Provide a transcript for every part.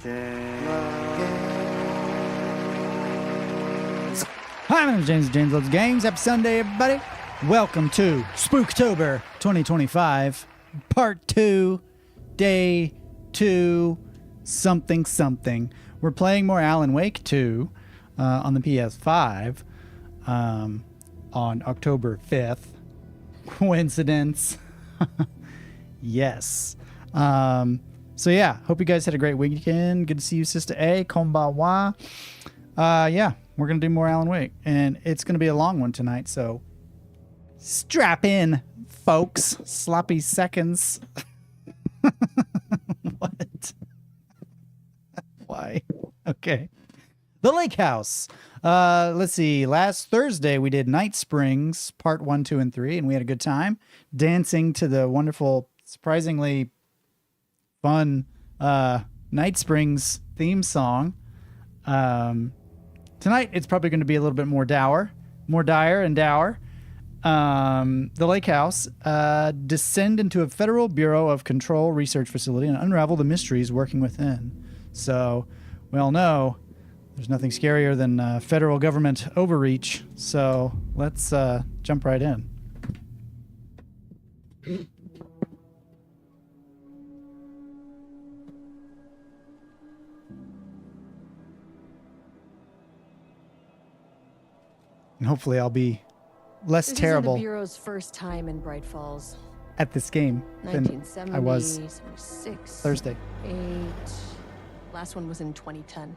Hi, my name is James. James Loves Games. Happy Sunday, everybody. Welcome to Spooktober 2025, Part 2, Day 2, something something. We're playing more Alan Wake 2 on the PS5 on October 5th. Coincidence? Yes. So yeah, hope you guys had a great weekend. Good to see you, Sister A. Konbanwa. Yeah, we're going to do more Alan Wake, and it's going to be a long one tonight, so strap in, folks. Sloppy seconds. What? Why? Okay. The Lake House. Let's see. Last Thursday, we did Night Springs, part 1, 2, and 3, and we had a good time dancing to the wonderful, surprisingly fun Night Springs theme song. Tonight, it's probably going to be a little bit more dire and dour. The Lake House. Descend into a Federal Bureau of Control research facility and unravel the mysteries working within. So, we all know there's nothing scarier than federal government overreach. So, let's jump right in. And hopefully I'll be less terrible. This is the Bureau's first time in Bright Falls. At this game than I was 76, Thursday. 8. Last one was in 2010.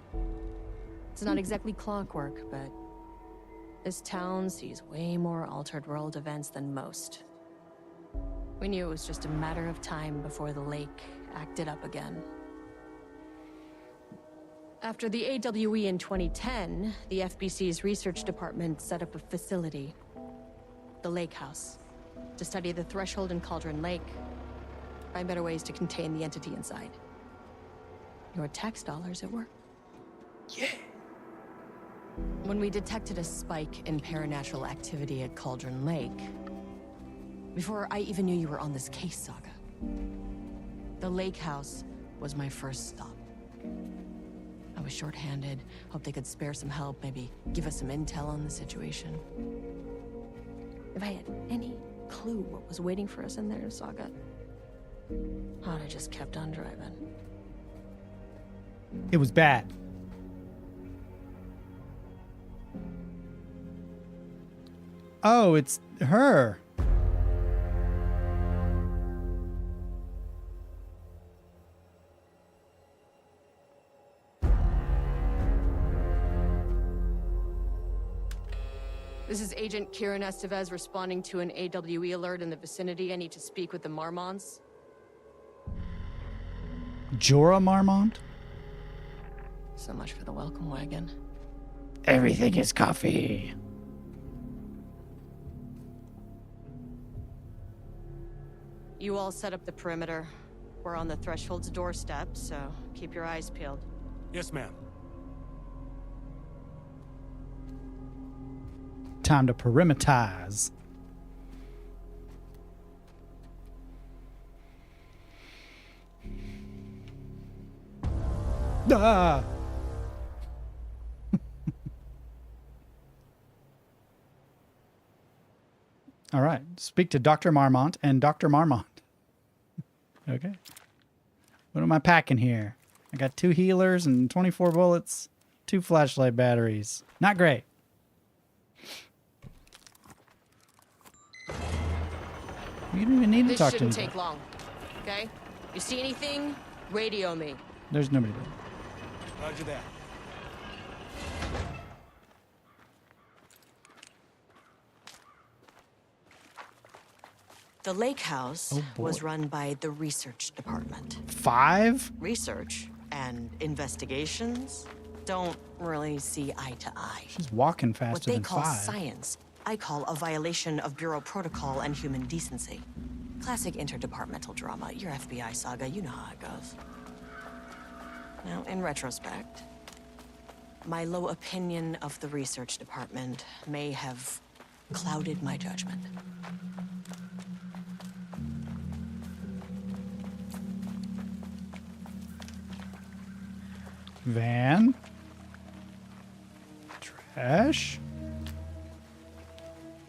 It's not exactly clockwork, but this town sees way more altered world events than most. We knew it was just a matter of time before the lake acted up again. After the AWE in 2010, the FBC's research department set up a facility, the Lake House, to study the threshold in Cauldron Lake, find better ways to contain the entity inside. Your tax dollars at work. Yeah. When we detected a spike in paranatural activity at Cauldron Lake, before I even knew you were on this case, Saga, the Lake House was my first stop. I was short-handed, hoped they could spare some help, maybe give us some intel on the situation. If I had any clue what was waiting for us in there, Saga, I'd have just kept on driving. It was bad. Oh, it's her. This is Agent Kiran Estevez responding to an AWE alert in the vicinity. I need to speak with the Marmonts. Jorah Marmont? So much for the welcome wagon. Everything is coffee. You all set up the perimeter. We're on the threshold's doorstep, so keep your eyes peeled. Yes, ma'am. Time to perimeterize. Ah! All right. Speak to Dr. Marmont and Dr. Marmont. Okay. What am I packing here? I got 2 healers and 24 bullets, 2 flashlight batteries. Not great. You don't even need to talk to me. This shouldn't take long, okay? You see anything, radio me. There's nobody there. Roger that. The Lake House was run by the research department. 5? Research and investigations don't really see eye to eye. She's walking faster What they than call 5. science, I call a violation of Bureau protocol and human decency. Classic interdepartmental drama. Your FBI saga, you know how it goes. Now, in retrospect, my low opinion of the research department may have clouded my judgment. Van. Trash.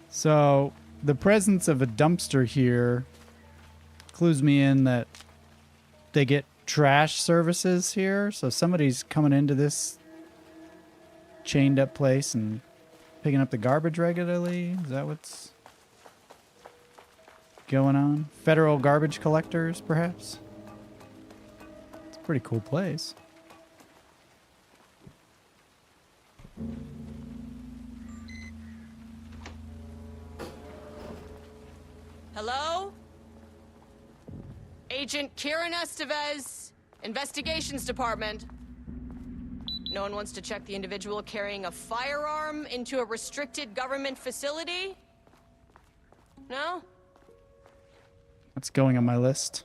So, the presence of a dumpster here clues me in that they get trash services here. So somebody's coming into this chained up place and picking up the garbage regularly. Is that what's going on? Federal garbage collectors, perhaps? It's a pretty cool place. Hello? Agent Kiran Estevez, Investigations Department. No one wants to check the individual carrying a firearm into a restricted government facility? No? What's going on my list?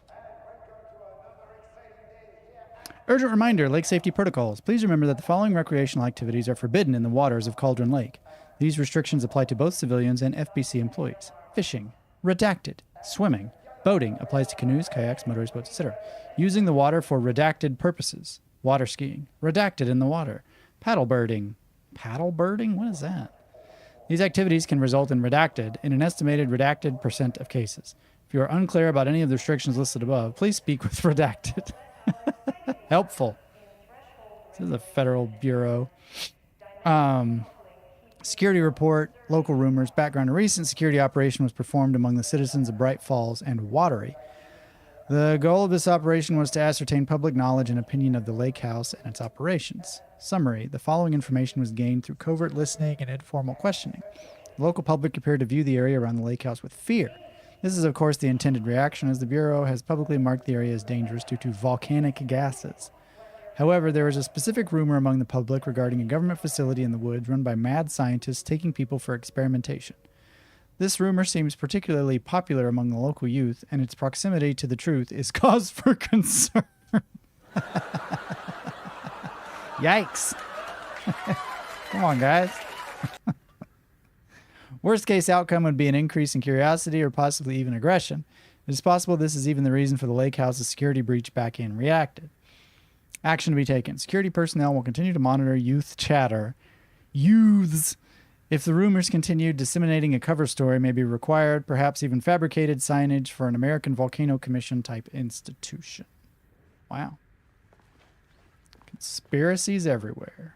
Urgent reminder, lake safety protocols. Please remember that the following recreational activities are forbidden in the waters of Cauldron Lake. These restrictions apply to both civilians and FBC employees. Fishing. Redacted. Swimming. Boating applies to canoes, kayaks, motorized boats, etc. Using the water for redacted purposes. Water skiing. Redacted in the water. Paddle birding. Paddle birding? What is that? These activities can result in redacted in an estimated redacted % of cases. If you are unclear about any of the restrictions listed above, please speak with redacted. Helpful. This is a federal bureau. Security report, local rumors, background. A recent security operation was performed among the citizens of Bright Falls and Watery. The goal of this operation was to ascertain public knowledge and opinion of the lake house and its operations. Summary. The following information was gained through covert listening and informal questioning. The local public appeared to view the area around the lake house with fear. This is, of course, the intended reaction, as the Bureau has publicly marked the area as dangerous due to volcanic gases. However, there is a specific rumor among the public regarding a government facility in the woods run by mad scientists taking people for experimentation. This rumor seems particularly popular among the local youth, and its proximity to the truth is cause for concern. Yikes. Come on, guys. Worst case outcome would be an increase in curiosity or possibly even aggression. It is possible this is even the reason for the lake house's security breach back in reacted. Action to be taken. Security personnel will continue to monitor youth chatter. Youths. If the rumors continue, disseminating a cover story may be required, perhaps even fabricated signage for an American Volcano Commission type institution. Wow. Conspiracies everywhere.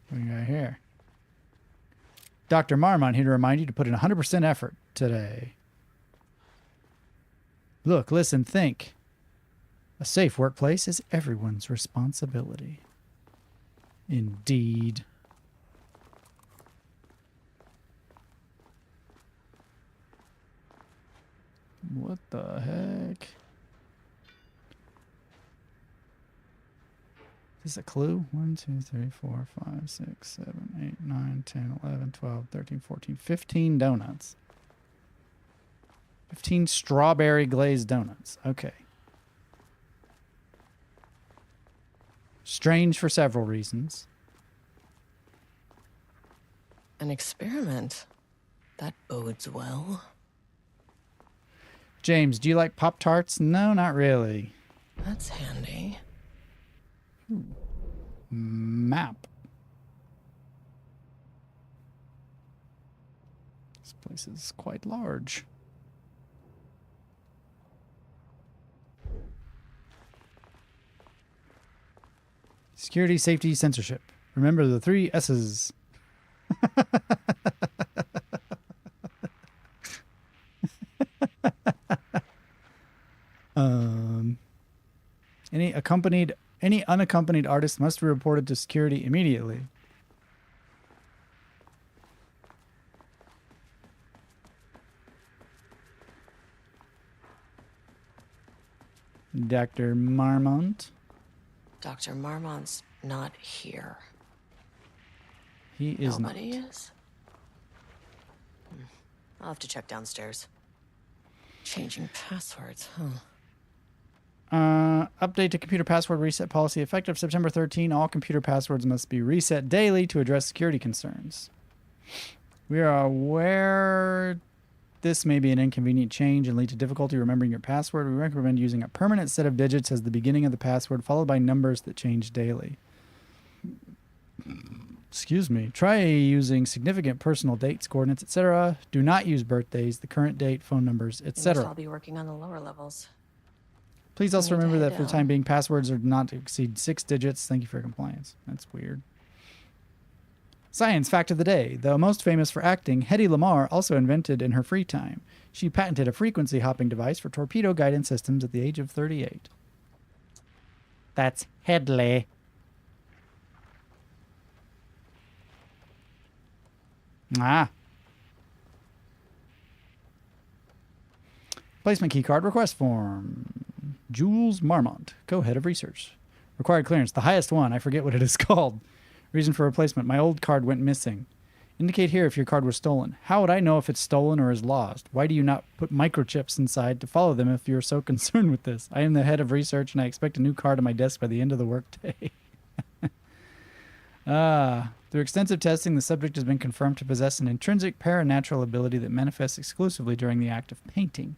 What do we got here? Dr. Marmont here to remind you to put in 100% effort today. Look, listen, think. A safe workplace is everyone's responsibility. Indeed. What the heck? Is this a clue? 1, 2, 3, 4, 5, 6, 7, 8, 9, 10, 11, 12, 13, 14, 15 donuts. 15 strawberry glazed donuts. Okay. Strange for several reasons. An experiment. That bodes well. James, do you like Pop-Tarts? No, not really. That's handy. Map. This place is quite large. Security, safety, censorship. Remember the 3 S's. Any unaccompanied artist must be reported to security immediately. Dr. Marmont. Dr. Marmont's not here. He is Nobody not. is? I'll have to check downstairs. Changing passwords, huh? Update to computer password reset policy. Effective September 13, all computer passwords must be reset daily to address security concerns. We are aware this may be an inconvenient change and lead to difficulty remembering your password, we recommend using a permanent set of digits as the beginning of the password, followed by numbers that change daily. Excuse me. Try using significant personal dates, coordinates, etc. Do not use birthdays, the current date, phone numbers, etc. I'll be working on the lower levels. Please also We need to remember that head for the down. time being, passwords are not to exceed 6 digits. Thank you for your compliance. That's weird. Science fact of the day. Though most famous for acting, Hedy Lamarr also invented in her free time. She patented a frequency hopping device for torpedo guidance systems at the age of 38. That's Hedley. Ah. Placement keycard request form. Jules Marmont, co-head of research. Required clearance, the highest one. I forget what it is called. Reason for replacement. My old card went missing. Indicate here if your card was stolen. How would I know if it's stolen or is lost? Why do you not put microchips inside to follow them if you're so concerned with this? I am the head of research and I expect a new card on my desk by the end of the workday. Through extensive testing, the subject has been confirmed to possess an intrinsic paranatural ability that manifests exclusively during the act of painting.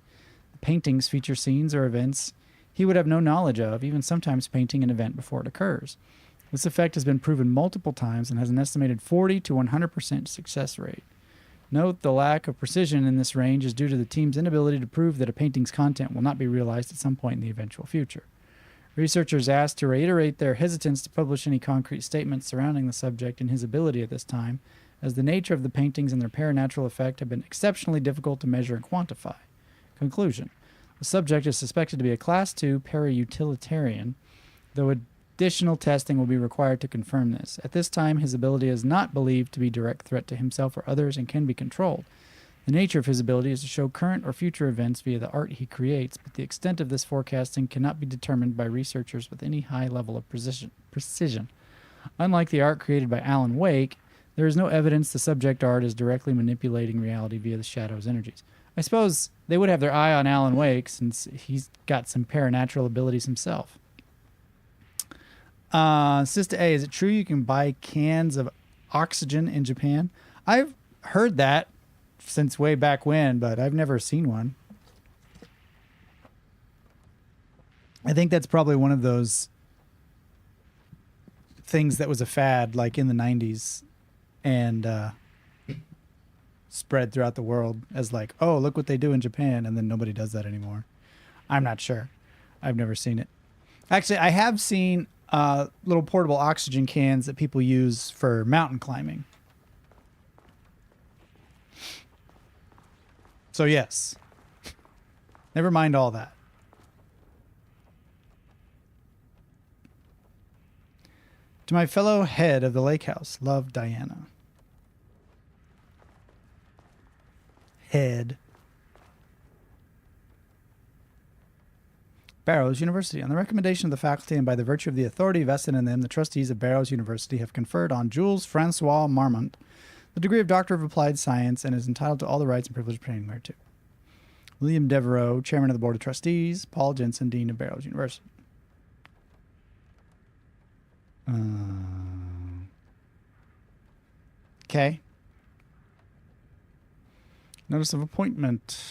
The paintings feature scenes or events he would have no knowledge of, even sometimes painting an event before it occurs. This effect has been proven multiple times and has an estimated 40 to 100% success rate. Note the lack of precision in this range is due to the team's inability to prove that a painting's content will not be realized at some point in the eventual future. Researchers asked to reiterate their hesitance to publish any concrete statements surrounding the subject and his ability at this time, as the nature of the paintings and their paranatural effect have been exceptionally difficult to measure and quantify. Conclusion. The subject is suspected to be a Class II para-utilitarian, though additional testing will be required to confirm this. At this time, his ability is not believed to be a direct threat to himself or others and can be controlled. The nature of his ability is to show current or future events via the art he creates, but the extent of this forecasting cannot be determined by researchers with any high level of precision. Unlike the art created by Alan Wake, there is no evidence the subject art is directly manipulating reality via the shadow's energies. I suppose they would have their eye on Alan Wake since he's got some paranatural abilities himself. Sister A, is it true you can buy cans of oxygen in Japan? I've heard that since way back when, but I've never seen one. I think that's probably one of those things that was a fad like in the 90s and spread throughout the world as like, oh, look what they do in Japan, and then nobody does that anymore. I'm not sure. I've never seen it. Actually, I have seen little portable oxygen cans that people use for mountain climbing. So yes, never mind all that. To my fellow head of the lake house, love, Diana. Head. Barrows University. On the recommendation of the faculty and by the virtue of the authority vested in them, the trustees of Barrows University have conferred on Jules Francois Marmont the degree of Doctor of Applied Science and is entitled to all the rights and privileges pertaining thereto. William Devereaux, Chairman of the Board of Trustees. Paul Jensen, Dean of Barrows University. Okay. Notice of appointment.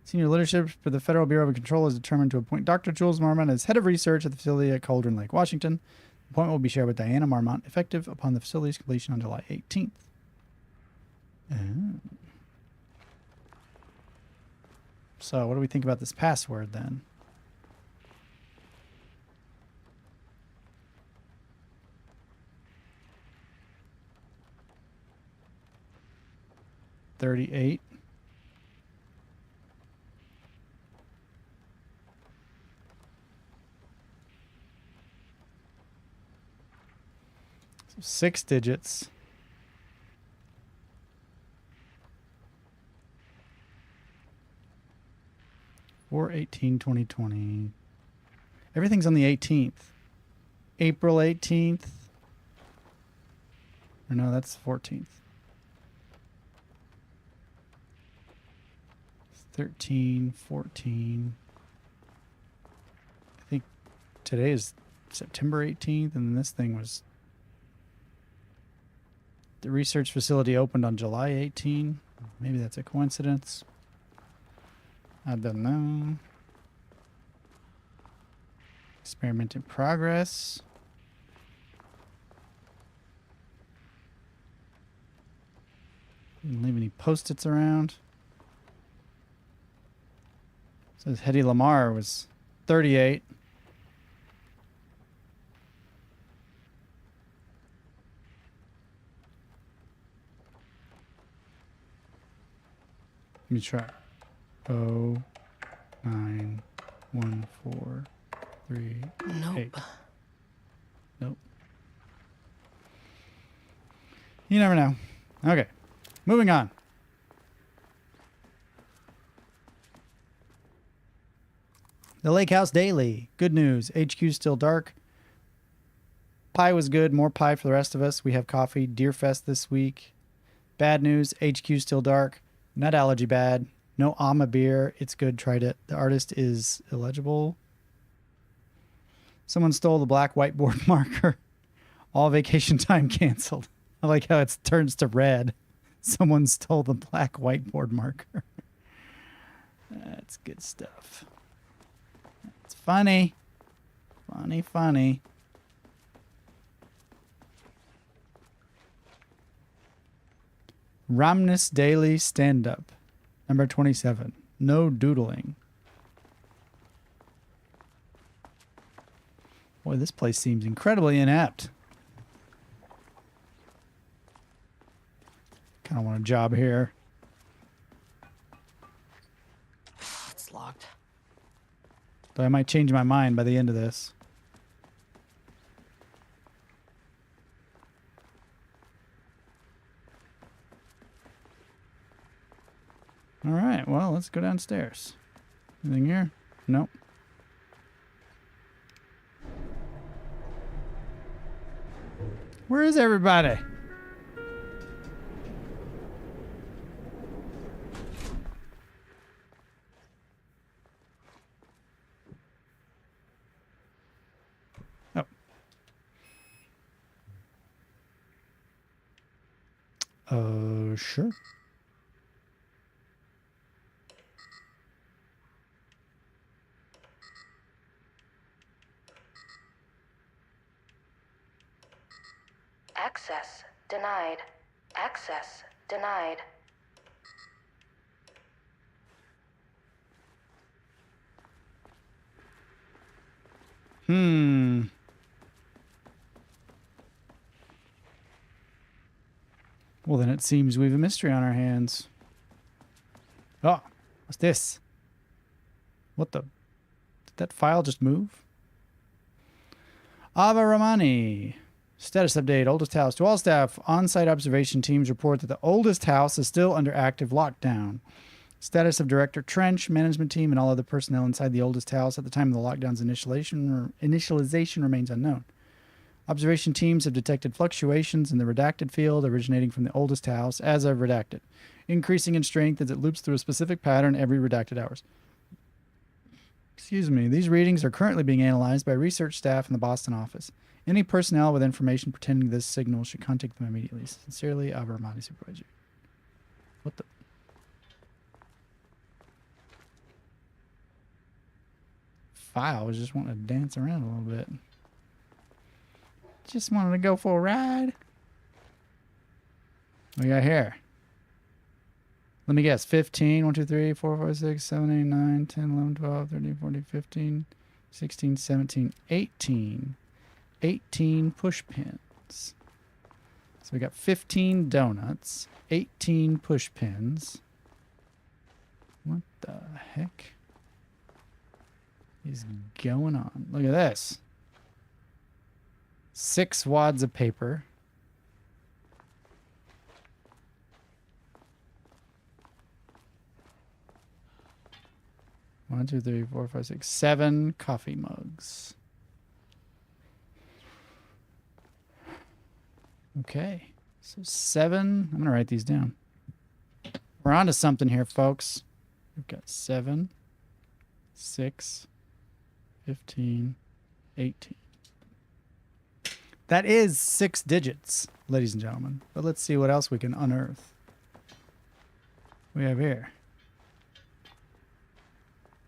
Senior leadership for the Federal Bureau of Control is determined to appoint Dr. Jules Marmont as head of research at the facility at Cauldron Lake, Washington. The appointment will be shared with Diana Marmont, effective upon the facility's completion on July 18th. So, what do we think about this password then? $38. So 6 digits. Or 18/2020. Everything's on the 18th. April 18th. Or no, that's the 14th. 13, 14. I think today is September 18th, and this thing was... The research facility opened on July 18. Maybe that's a coincidence. I don't know. Experiment in progress. Didn't leave any post-its around. Says Hedy Lamarr was 38. Let me try. 0, 9, 1, 4, 3, Nope. 8. Nope. You never know. Okay. Moving on. The Lake House Daily. Good news. HQ's still dark. Pie was good. More pie for the rest of us. We have coffee. Deerfest this week. Bad news. HQ's still dark. Nut allergy bad. No Ama beer. It's good. Tried it. The artist is illegible. Someone stole the black whiteboard marker. All vacation time canceled. I like how it turns to red. Someone stole the black whiteboard marker. That's good stuff. It's funny. Funny, funny. Ramnus Daily Stand-Up. Number 27. No doodling. Boy, this place seems incredibly inept. Kind of want a job here. It's locked. Though I might change my mind by the end of this. All right, well, let's go downstairs. Anything here? Nope. Where is everybody? Oh. Sure. Access denied. Access denied. Well, then it seems we have a mystery on our hands. Oh, what's this? What the? Did that file just move? Ava Ramani. Status update. Oldest house. To all staff, on-site observation teams report that the oldest house is still under active lockdown. Status of Director Trench, management team, and all other personnel inside the oldest house at the time of the lockdown's initialization remains unknown. Observation teams have detected fluctuations in the redacted field originating from the oldest house as of redacted, increasing in strength as it loops through a specific pattern every redacted hours. Excuse me. These readings are currently being analyzed by research staff in the Boston office. Any personnel with information pertaining to this signal should contact them immediately. Sincerely, Ava Ramani, Supervisor. What the? File was just wanting to dance around a little bit. Just wanted to go for a ride. What we got here? Let me guess. 15, 1, 2, 3, 4, 5, 6, 7, 8, 9, 10, 11, 12, 13, 14, 15, 16, 17, 18. 18 push pins. So we got 15 donuts, 18 push pins. What the heck is going on? Look at this. 6 wads of paper. One, two, three, four, five, six, 7 coffee mugs. Okay, so 7. I'm going to write these down. We're on to something here, folks. We've got 7, 6, 15, 18. That is 6 digits, ladies and gentlemen. But let's see what else we can unearth. We have here.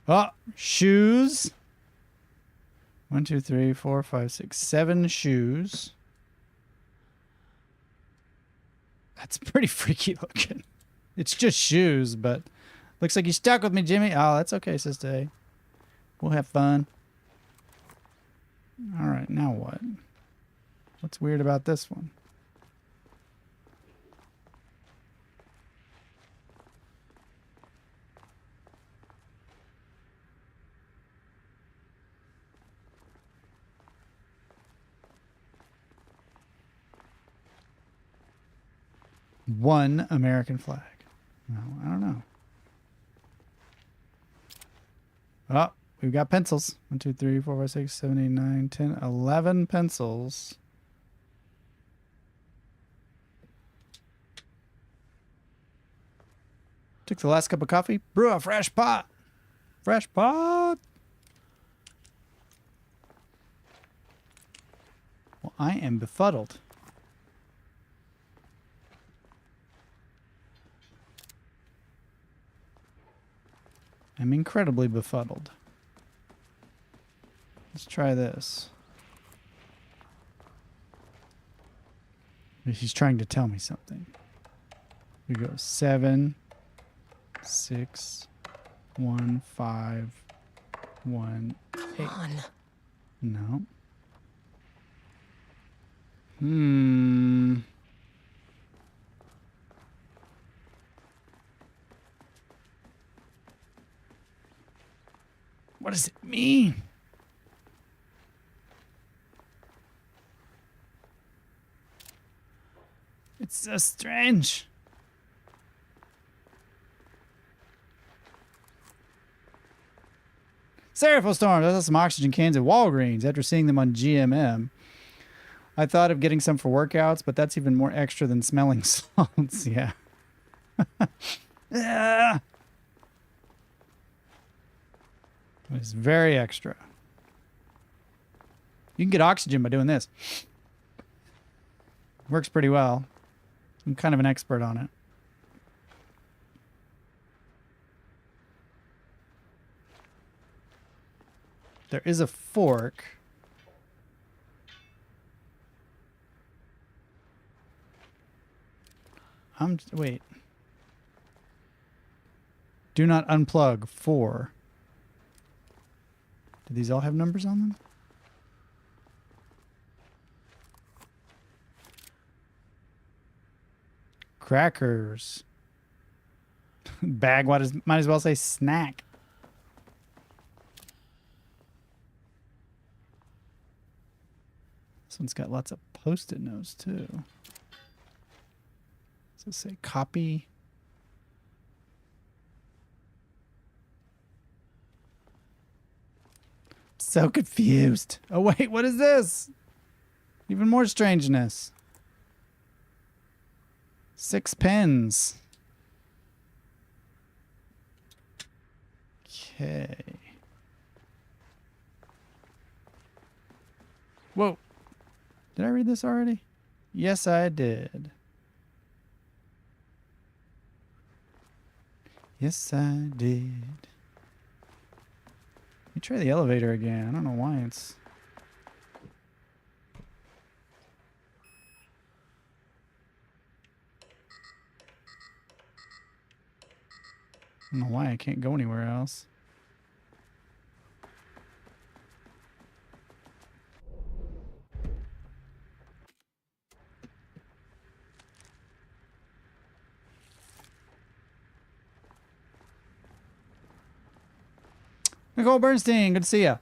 Oh, shoes. 1, 2, 3, 4, 5, 6, 7 shoes. That's pretty freaky looking. It's just shoes, but looks like you stuck with me, Jimmy. Oh, that's okay, sister. We'll have fun. All right, now what? What's weird about this one? One American flag. No, I don't know. Oh, we've got pencils. 1, 2, 3, 4, 5, 6, 7, 8, 9, 10, 11 pencils. Took the last cup of coffee. Brew a fresh pot. Fresh pot. Well, I am befuddled. I'm incredibly befuddled. Let's try this. He's trying to tell me something. We go 7, 6, 1, 5, 1, 8. On. No. What does it mean? It's so strange. Serapho Storms. I saw some oxygen cans at Walgreens after seeing them on GMM. I thought of getting some for workouts, but that's even more extra than smelling salts. Yeah. Yeah. It's very extra. You can get oxygen by doing this. Works pretty well. I'm kind of an expert on it. There is a fork. Wait. Do not unplug 4. Do these all have numbers on them? Crackers. Bag, might as well say snack. This one's got lots of post-it notes too. Does it say copy? So confused. Oh wait, what is this? Even more strangeness. 6 pens. Okay. Whoa. Did I read this already? Yes, I did. Yes, I did. Let me try the elevator again. I don't know why it's... I don't know why I can't go anywhere else. Nicole Bernstein, good to see ya.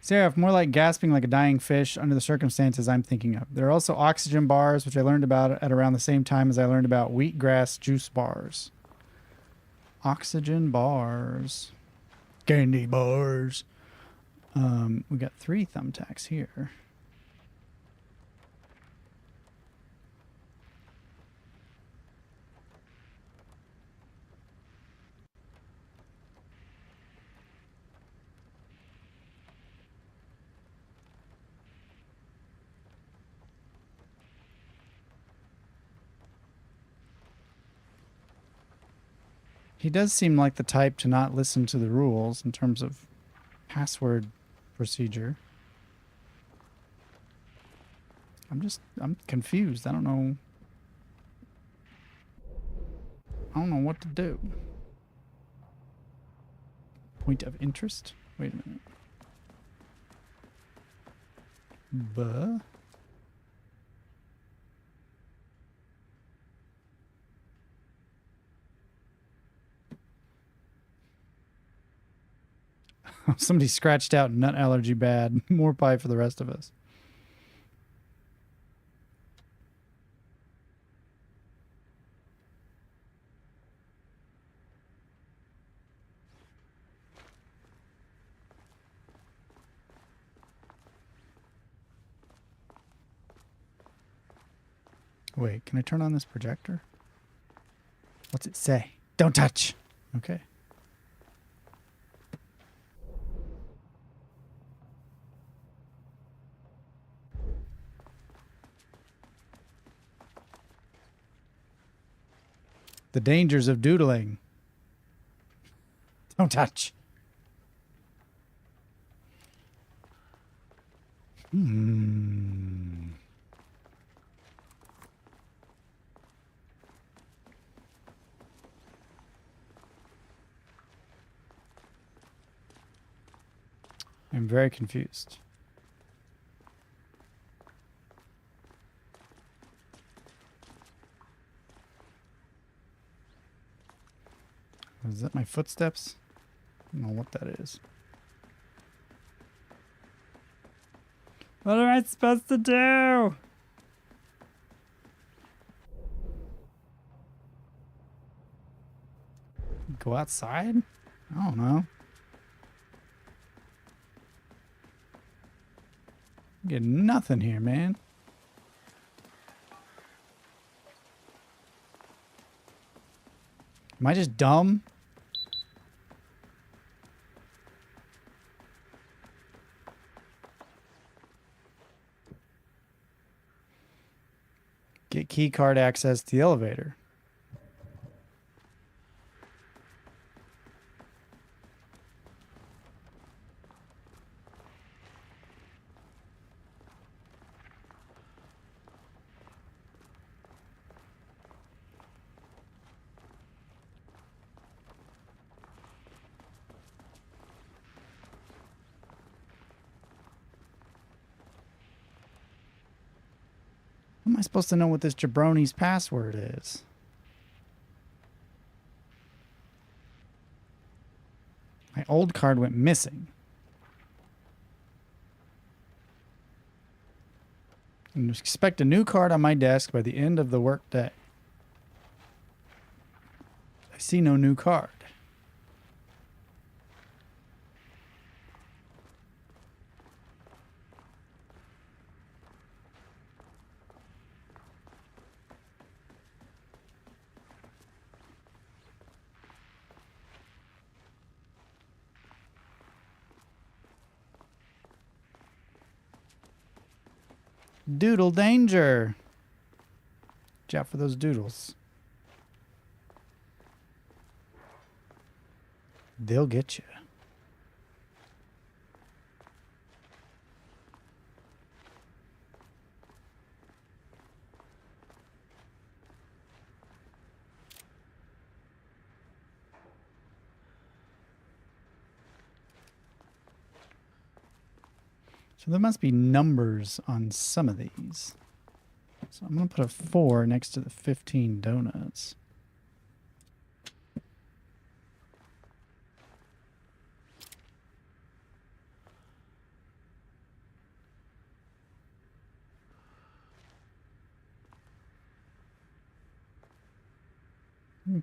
Seraph, more like gasping like a dying fish under the circumstances I'm thinking of. There are also oxygen bars, which I learned about at around the same time as I learned about wheatgrass juice bars. Oxygen bars. Candy bars. We got 3 thumbtacks here. He does seem like the type to not listen to the rules in terms of password procedure. I'm confused. I don't know what to do. Point of interest? Wait a minute. Buh. Somebody scratched out nut allergy bad. More pie for the rest of us. Wait, can I turn on this projector? What's it say? Don't touch. Okay. The dangers of doodling. Don't touch. I'm very confused. Is that my footsteps? I don't know what that is. What am I supposed to do? Go outside? I don't know. Get nothing here, man. Am I just dumb? Get key card access to the elevator. How am I supposed to know what this jabroni's password is? My old card went missing. And expect a new card on my desk by the end of the workday. I see no new card. Doodle danger. Watch out for those doodles. They'll get you. So there must be numbers on some of these. So I'm going to put a 4 next to the 15 donuts.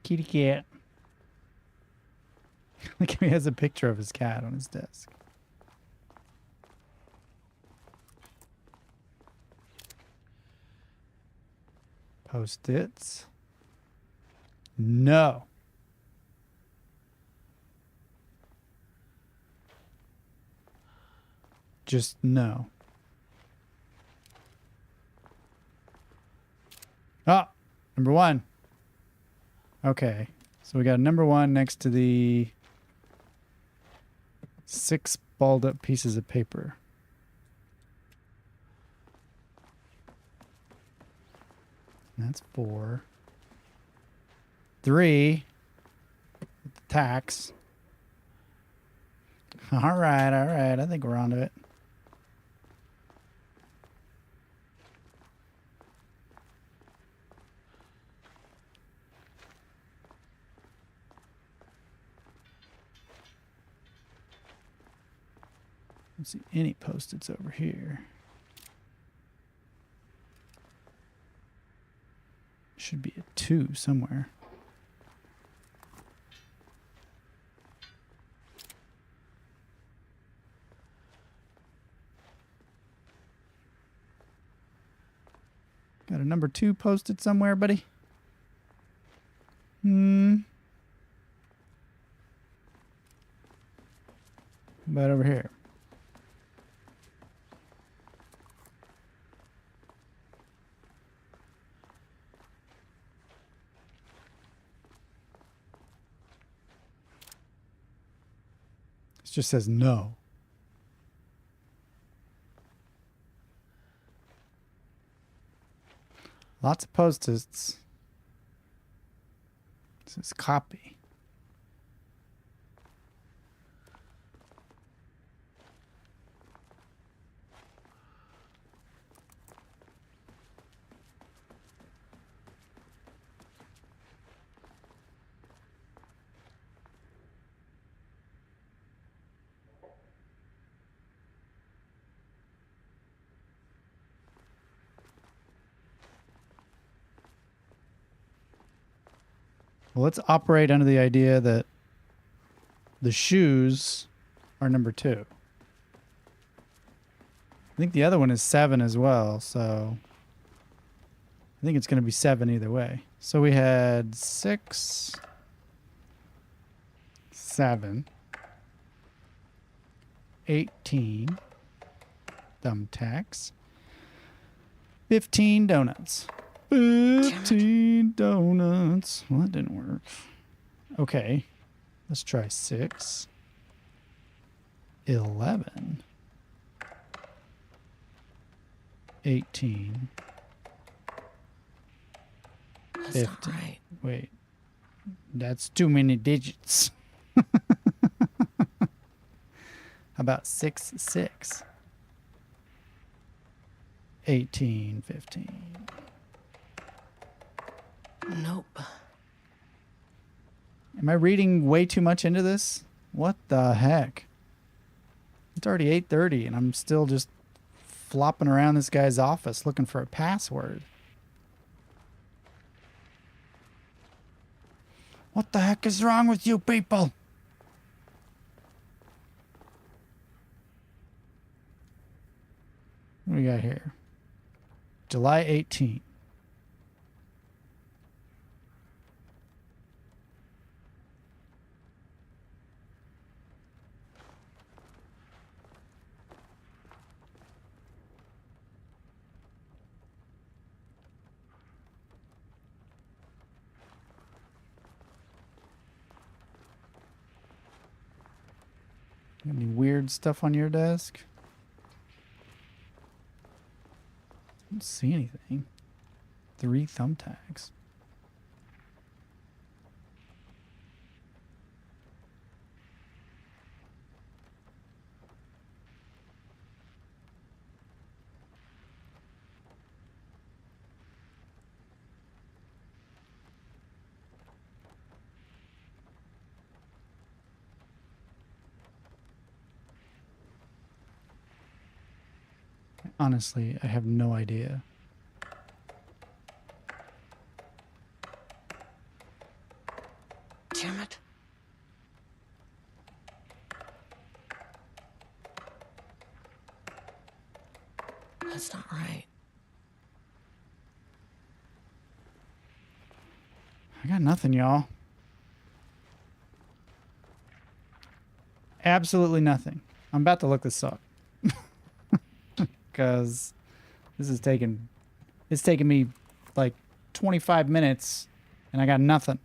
Kitty cat. Look, he has a picture of his cat on his desk. Post-its. No. Just no. Ah, number 1. Okay. So we got number 1 next to the 6 balled up pieces of paper. That's 4. 3. The tax. All right. I think we're onto it. Don't see any post-its over here. Should be a 2 somewhere. Got a number 2 posted somewhere, buddy? How about over here? It just says no. Lots of post-its. This is copy. Well, let's operate under the idea that the shoes are number 2. I think the other one is 7 as well, so I think it's going to be 7 either way. So we had 6, 7, 18 thumbtacks, 15 donuts. 15 donuts. Well, that didn't work. Okay. Let's try 6. 11. 18. That's 15. not right. Wait. That's too many digits. How about 6, 6? 18, 15. Nope. Am I reading way too much into this? What the heck? It's already 8:30 and I'm still just flopping around this guy's office looking for a password. What the heck is wrong with you people? What do we got here? July 18th. Any weird stuff on your desk? I don't see anything. 3 thumbtacks. Honestly, I have no idea. Damn it. That's not right. I got nothing, y'all. Absolutely nothing. I'm about to look this up. Because it's taking me like 25 minutes and I got nothing.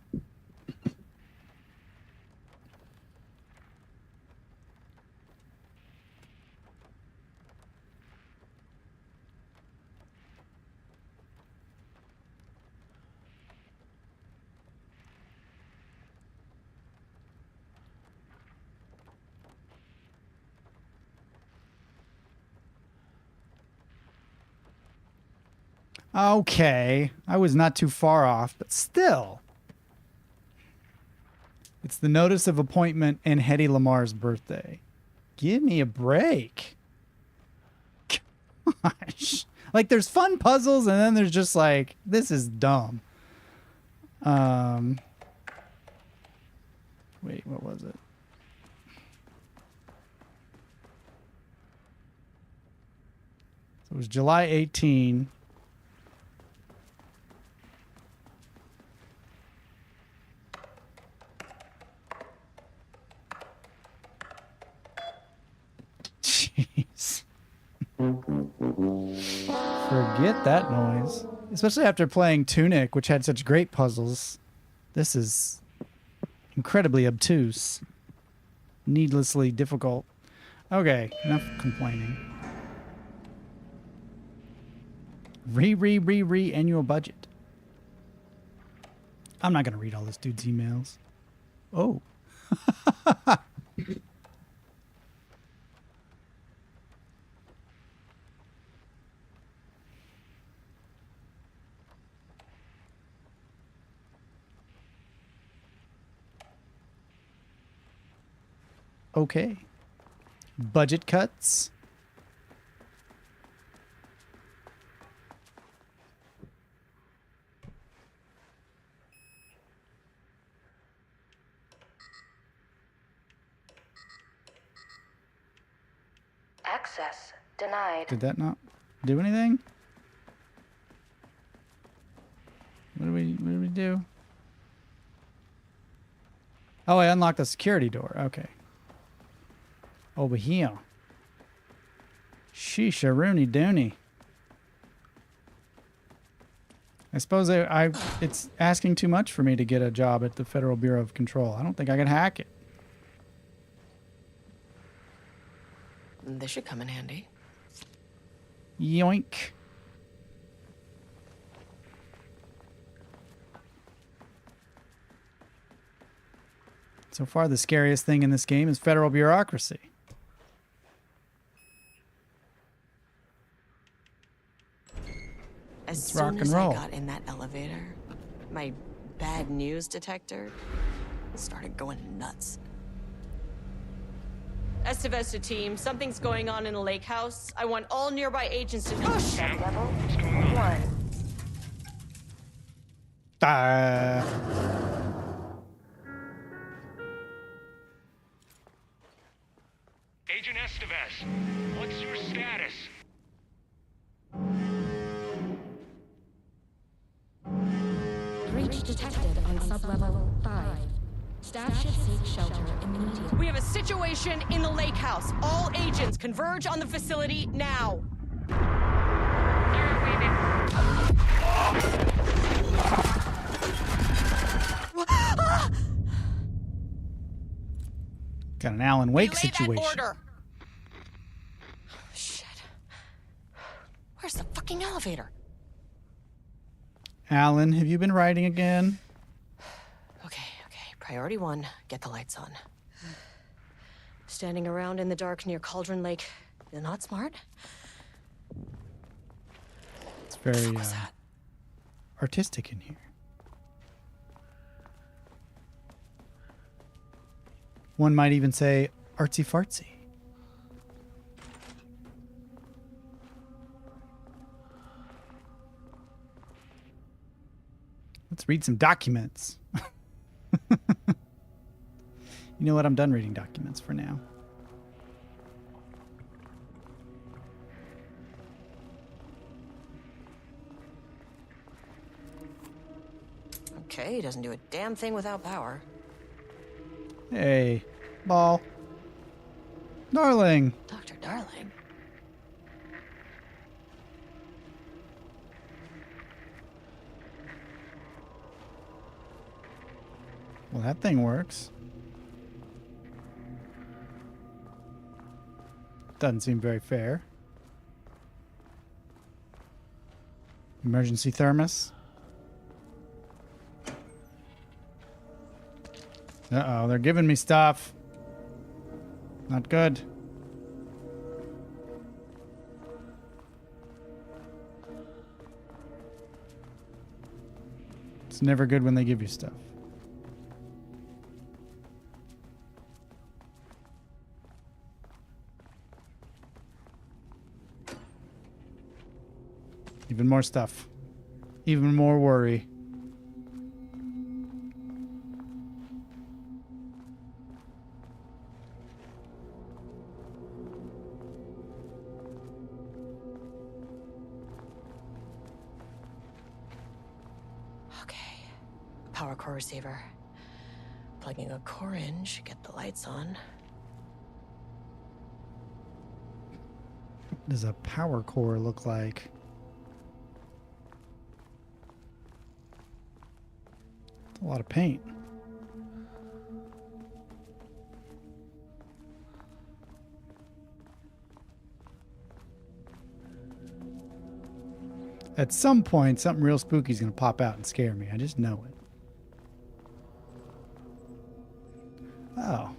Okay, I was not too far off, but still. It's the notice of appointment and Hedy Lamar's birthday. Give me a break. Gosh. Like, there's fun puzzles, and then there's just like, this is dumb. Wait, what was it? So it was July 18. Jeez. Forget that noise. Especially after playing Tunic, which had such great puzzles. This is incredibly obtuse. Needlessly difficult. Okay, enough complaining. Re annual budget. I'm not going to read all this dude's emails. Oh. Okay. Budget cuts. Access denied. Did that not do anything? What do we do? Oh, I unlocked the security door. Okay. Over here. Sheesh, Rooney Dooney. I suppose it's asking too much for me to get a job at the Federal Bureau of Control. I don't think I can hack it. This should come in handy. Yoink. So far, the scariest thing in this game is federal bureaucracy. As Let's rock soon and as I roll. got in that elevator, my bad news detector started going nuts. Estevez to team, something's going on in the lake house. I want all nearby agents to... Oh, shit! Level 1. Agent Estevez, what's your status? Breach detected on sublevel 5. Staff should seek shelter immediately. We have a situation in the lake house. All agents converge on the facility now. Got an Alan Wake Relay situation. that order. Shit. Where's the fucking elevator? Alan, have you been writing again? Okay. Priority 1, get the lights on. Standing around in the dark near Cauldron Lake, you're not smart? It's very What's that? artistic in here. One might even say artsy fartsy. Let's read some documents. You know what? I'm done reading documents for now. Okay, he doesn't do a damn thing without power. Hey, ball. Darling. Dr. Darling. Well, that thing works. Doesn't seem very fair. Emergency thermos. Uh-oh, they're giving me stuff. Not good. It's never good when they give you stuff. Even more stuff. Even more worry. Okay. Power core receiver. Plugging a core in should get the lights on. What does a power core look like? A lot of paint. At some point, something real spooky is going to pop out and scare me. I just know it. Oh.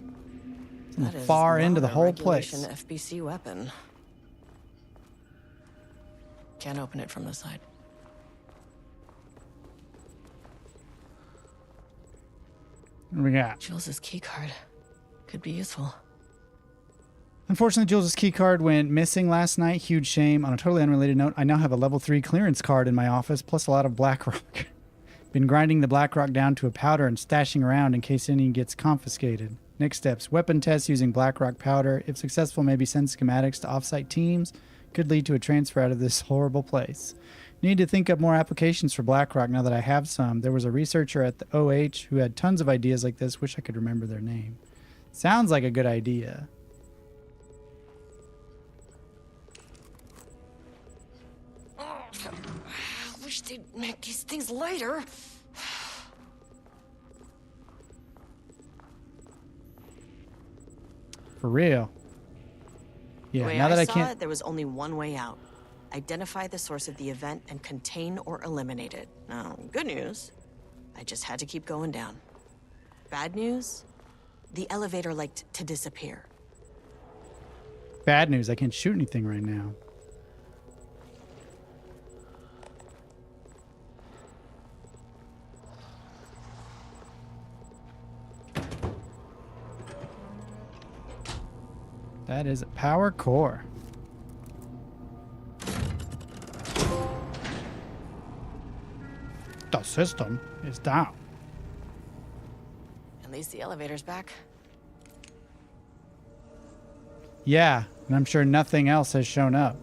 That is far not into the a whole regulation place. FBC weapon. Can't open it from the side. What do we got? Jules's keycard could be useful. Unfortunately, Jules' key card went missing last night. Huge shame. On a totally unrelated note, I now have a level 3 clearance card in my office, plus a lot of BlackRock. Been grinding the BlackRock down to a powder and stashing around in case any gets confiscated. Next steps, weapon tests using BlackRock powder. If successful, maybe send schematics to offsite teams. Could lead to a transfer out of this horrible place. Need to think up more applications for BlackRock now that I have some. There was a researcher at the OH who had tons of ideas like this. Wish I could remember their name. Sounds like a good idea. I wish they'd make these things lighter. For real. Yeah, The way now that I saw can't... it, there was only one way out. Identify the source of the event and contain or eliminate it. Now, good news, I just had to keep going down. Bad news, the elevator liked to disappear. Bad news, I can't shoot anything right now. That is a power core. The system is down. At least the elevator's back. Yeah, and I'm sure nothing else has shown up.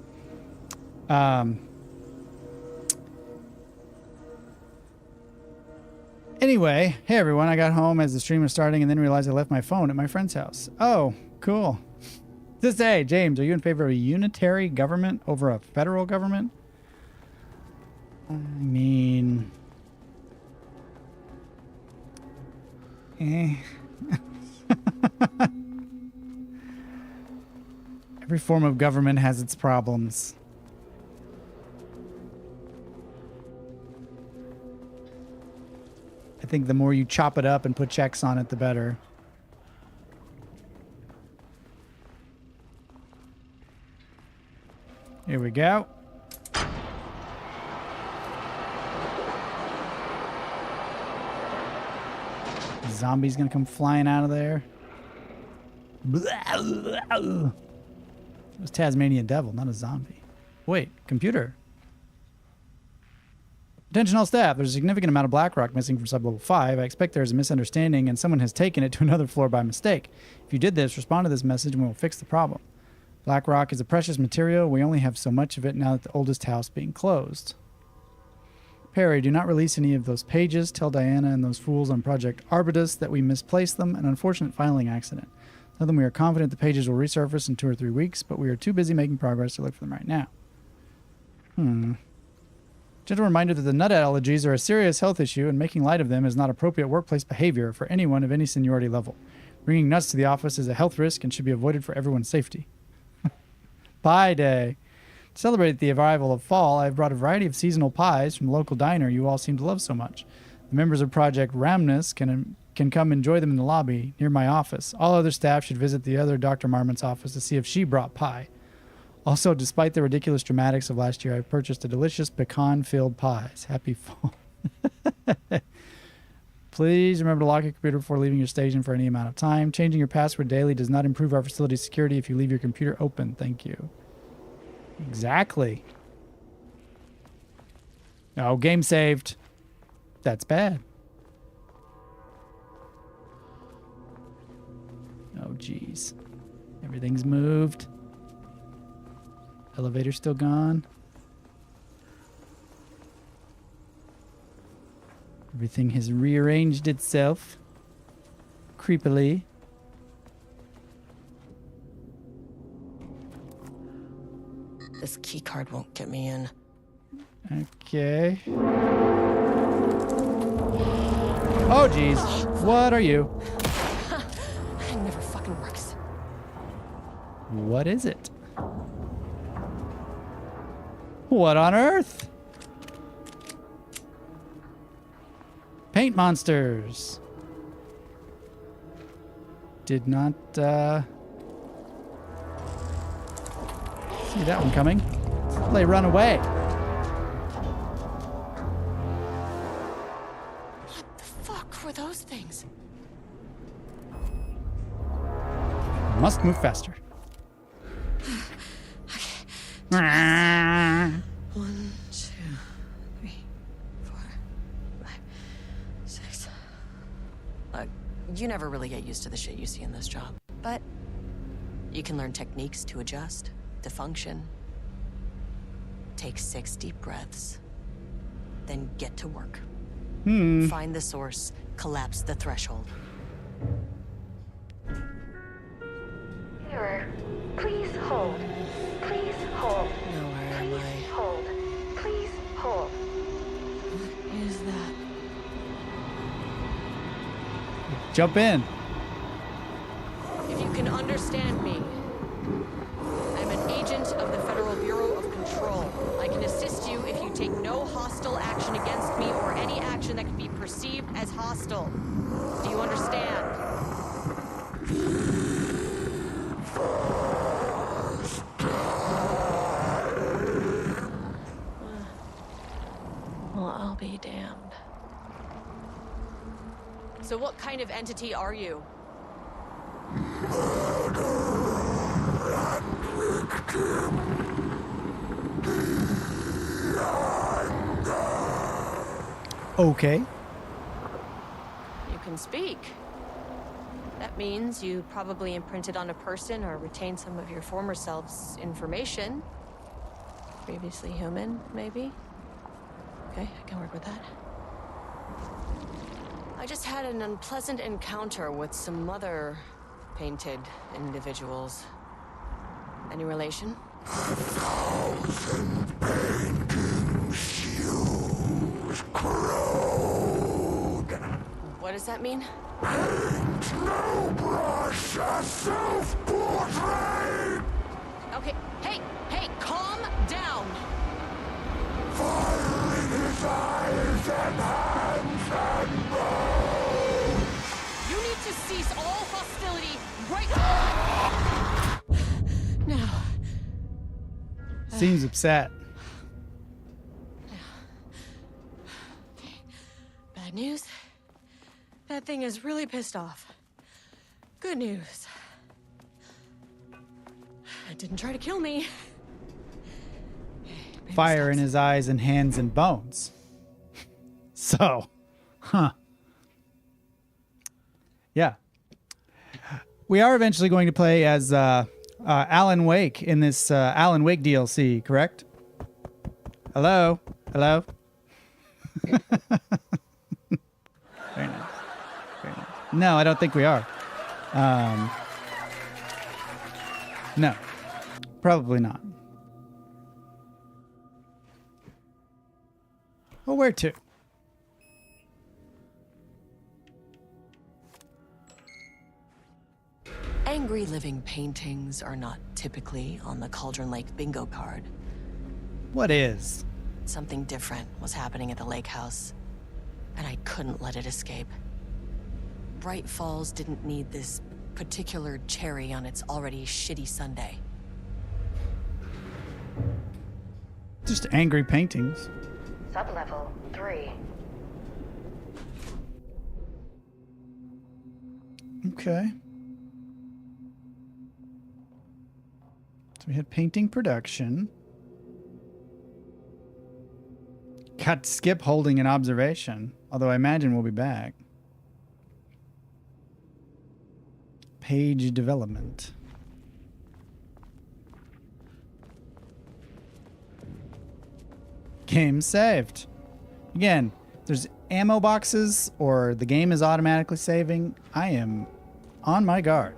Anyway, hey everyone, I got home as the stream was starting and then realized I left my phone at my friend's house. Oh, cool. This day, James, are you in favor of a unitary government over a federal government? I mean... Every form of government has its problems. I think the more you chop it up and put checks on it, the better. Here we go. Zombie's gonna come flying out of there. It was Tasmanian Devil, not a zombie. Wait, computer. Attention all staff, there's a significant amount of BlackRock missing from sublevel 5. I expect there's a misunderstanding and someone has taken it to another floor by mistake. If you did this, respond to this message and we'll fix the problem. BlackRock is a precious material. We only have so much of it now that the oldest house being closed. Perry, do not release any of those pages. Tell Diana and those fools on Project Arbutus that we misplaced them, an unfortunate filing accident. Tell them we are confident the pages will resurface in 2 or 3 weeks, but we are too busy making progress to look for them right now. Gentle reminder that the nut allergies are a serious health issue and making light of them is not appropriate workplace behavior for anyone of any seniority level. Bringing nuts to the office is a health risk and should be avoided for everyone's safety. Pie Day. To celebrate the arrival of fall, I have brought a variety of seasonal pies from the local diner you all seem to love so much. The members of Project Ramnus can come enjoy them in the lobby near my office. All other staff should visit the other Dr. Marmon's office to see if she brought pie. Also, despite the ridiculous dramatics of last year, I purchased a delicious pecan-filled pies. Happy fall. Please remember to lock your computer before leaving your station for any amount of time. Changing your password daily does not improve our facility's security if you leave your computer open. Thank you. Exactly. Oh, game saved. That's bad. Oh, geez. Everything's moved. Elevator's still gone. Everything has rearranged itself. Creepily. This key card won't get me in. Okay. Oh, geez. What are you? It never fucking works. What is it? What on earth? Paint monsters. Did not see that one coming. They run away. What the fuck were those things? Must move faster. One, two, three, four, five, six. You never really get used to the shit you see in this job, but you can learn techniques to adjust, to function. Take 6 deep breaths, then get to work. Find the source, collapse the threshold. Error. Please hold. Please hold. Now where am Please I? hold. Please hold. What is that? Jump in. If you can understand me, I'm an agent of the Federal Bureau of Control. I can assist you if you take no hostile action against me or any action that can be perceived as hostile. Do you understand? Well, I'll be damned. So what kind of entity are you? Okay. You can speak. That means you probably imprinted on a person or retained some of your former self's information. Previously human, maybe? Okay, I can work with that. I just had an unpleasant encounter with some other painted individuals. Any relation? 1,000 paintings used corrode. What does that mean? Paint no brush, a self-portrait. Okay, hey, calm down! Fire in his eyes and hands and bones. You need to cease all hostility right now. Seems upset. Bad news. That thing is really pissed off. Good news. It didn't try to kill me. Maybe Fire in stops. his eyes and hands and bones. So, yeah. We are eventually going to play as Alan Wake in this Alan Wake DLC, correct? Hello? Hello? Very nice. Very nice. No, I don't think we are. No. Probably not. Well, where to? Angry living paintings are not typically on the Cauldron Lake bingo card. What is? Something different was happening at the lake house, and I couldn't let it escape. Bright Falls didn't need this particular cherry on its already shitty Sunday. Just angry paintings. Sublevel 3. Okay. So we had painting production. Cut, skip, holding, and observation. Although I imagine we'll be back. Page development. Game saved. Again, there's ammo boxes or the game is automatically saving. I am on my guard.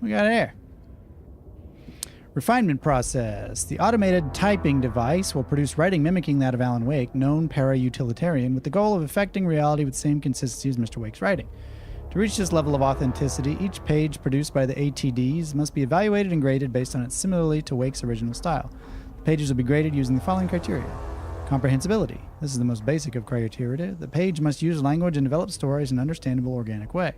We got here. Refinement process. The automated typing device will produce writing mimicking that of Alan Wake, known para-utilitarian, with the goal of affecting reality with the same consistency as Mr. Wake's writing. To reach this level of authenticity, each page produced by the ATDs must be evaluated and graded based on its similarity to Wake's original style. The pages will be graded using the following criteria. Comprehensibility. This is the most basic of criteria. The page must use language and develop stories in an understandable, organic way.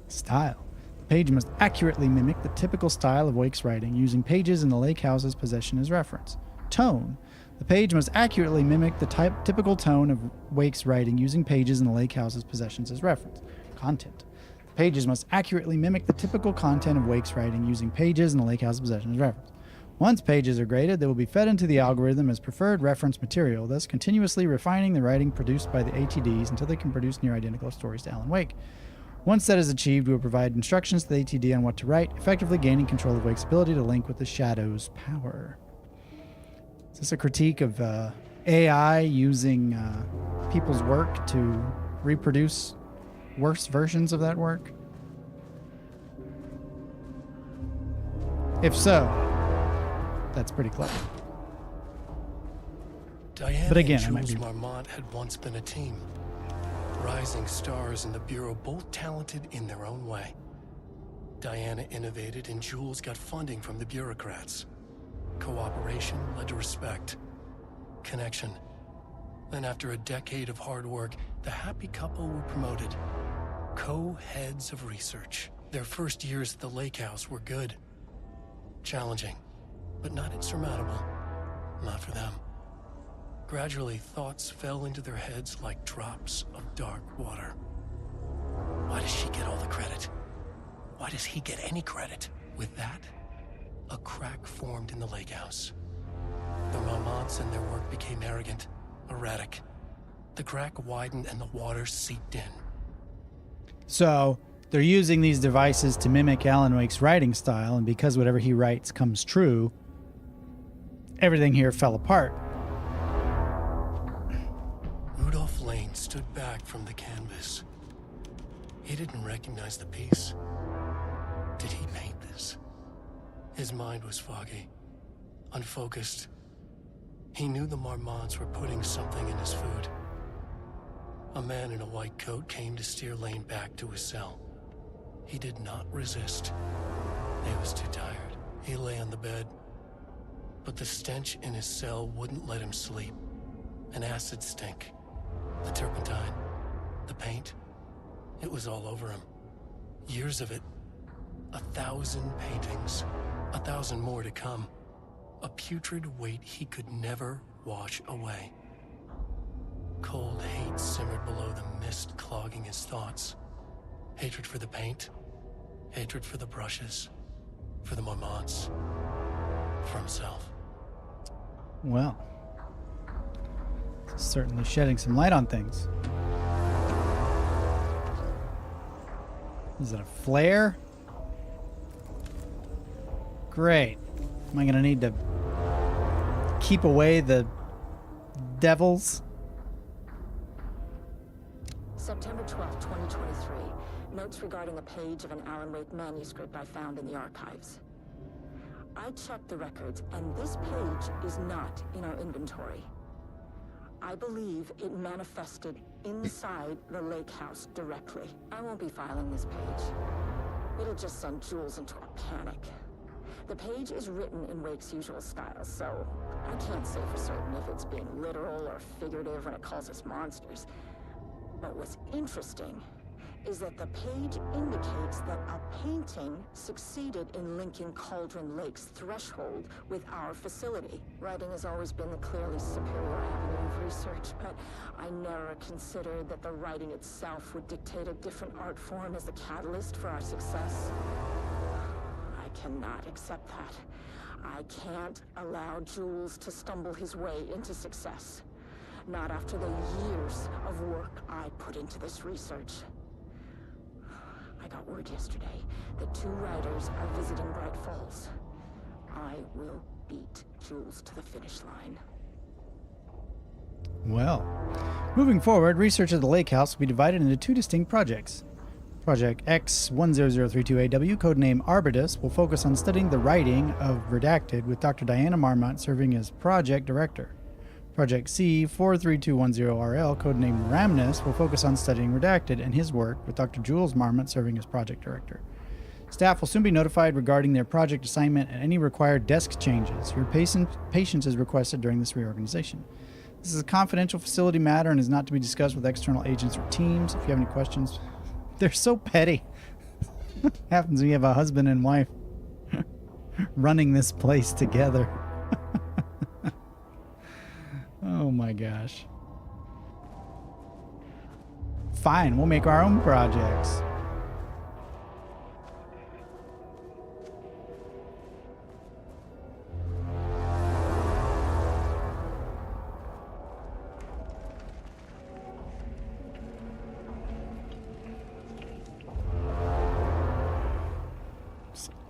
Style. The page must accurately mimic the typical style of Wake's writing, using pages in the lake house's possession as reference. Tone. The page must accurately mimic the typical tone of Wake's writing, using pages in the lake house's possessions as reference. Content. The pages must accurately mimic the typical content of Wake's writing, using pages in the lake house's possessions as reference. Once pages are graded, they will be fed into the algorithm as preferred reference material, thus continuously refining the writing produced by the ATDs until they can produce near identical stories to Alan Wake. Once that is achieved, we will provide instructions to the ATD on what to write, effectively gaining control of Wake's ability to link with the Shadow's power. Is this a critique of AI using people's work to reproduce worse versions of that work? If so, that's pretty clever. Diana But again, and Jules Marmont had once been a team. Rising stars in the Bureau, both talented in their own way. Diana innovated and Jules got funding from the bureaucrats. Cooperation led to respect. Connection. Then after a decade of hard work, the happy couple were promoted. Co-heads of research. Their first years at the lake house were good. Challenging, but not insurmountable. Not for them. Gradually, thoughts fell into their heads like drops of dark water. Why does she get all the credit? Why does he get any credit? With that, a crack formed in the lake house. The Marmonts and their work became arrogant, erratic. The crack widened and the water seeped in. So, they're using these devices to mimic Alan Wake's writing style, and because whatever he writes comes true, everything here fell apart. Rudolph Lane stood back from the canvas. He didn't recognize the piece. Did he paint this? His mind was foggy, unfocused. He knew the Marmonts were putting something in his food. A man in a white coat came to steer Lane back to his cell. He did not resist. He was too tired. He lay on the bed, but the stench in his cell wouldn't let him sleep. An acid stink. The turpentine, the paint, it was all over him. Years of it. 1,000 paintings, 1,000 more to come. A putrid weight he could never wash away. Cold hate simmered below the mist clogging his thoughts. Hatred for the paint, hatred for the brushes, for the Marmonts, for himself. Well, certainly shedding some light on things. Is it a flare? Great. Am I going to need to keep away the devils? September 12, 2023. Notes regarding a page of an Alan Wake manuscript I found in the archives. I checked the records, and this page is not in our inventory. I believe it manifested inside the lake house directly. I won't be filing this page. It'll just send Jules into a panic. The page is written in Wake's usual style, so I can't say for certain if it's being literal or figurative when it calls us monsters. But what's interesting is that the page indicates that a painting succeeded in linking Cauldron Lake's threshold with our facility. Writing has always been the clearly superior avenue of research, but I never considered that the writing itself would dictate a different art form as the catalyst for our success. I cannot accept that. I can't allow Jules to stumble his way into success. Not after the years of work I put into this research. I got word yesterday that 2 writers are visiting Bright Falls. I will beat Jules to the finish line. Well, moving forward, research of the lake house will be divided into 2 distinct projects. Project X10032AW, codename Arbitus, will focus on studying the writing of Redacted, with Dr. Diana Marmont serving as project director. Project C43210RL, codename Ramnus, will focus on studying Redacted and his work, with Dr. Jules Marmont serving as project director. Staff will soon be notified regarding their project assignment and any required desk changes. Your patience is requested during this reorganization. This is a confidential facility matter and is not to be discussed with external agents or teams. If you have any questions, they're so petty. What happens when you have a husband and wife running this place together? Oh my gosh. Fine, we'll make our own projects.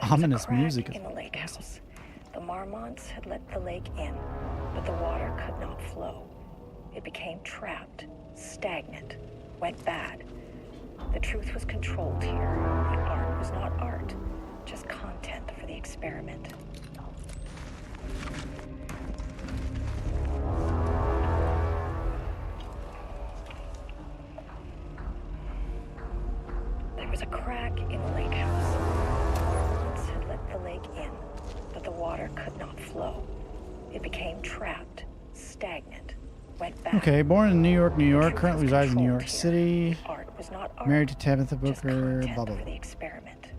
Ominous music in the lake house. The Marmonts had let the lake in, but the water could not flow. It became trapped, stagnant, went bad. The truth was controlled here. The art was not art, just content for the experiment. There was a crack in the lake house. The Marmonts had let the lake in, but the water could not flow. It became trapped, stagnant, went back. Okay, born in New York, New York, currently resides in New York City. Art was not art, Married to Tabitha Booker, just blah, blah, for blah. the experiment.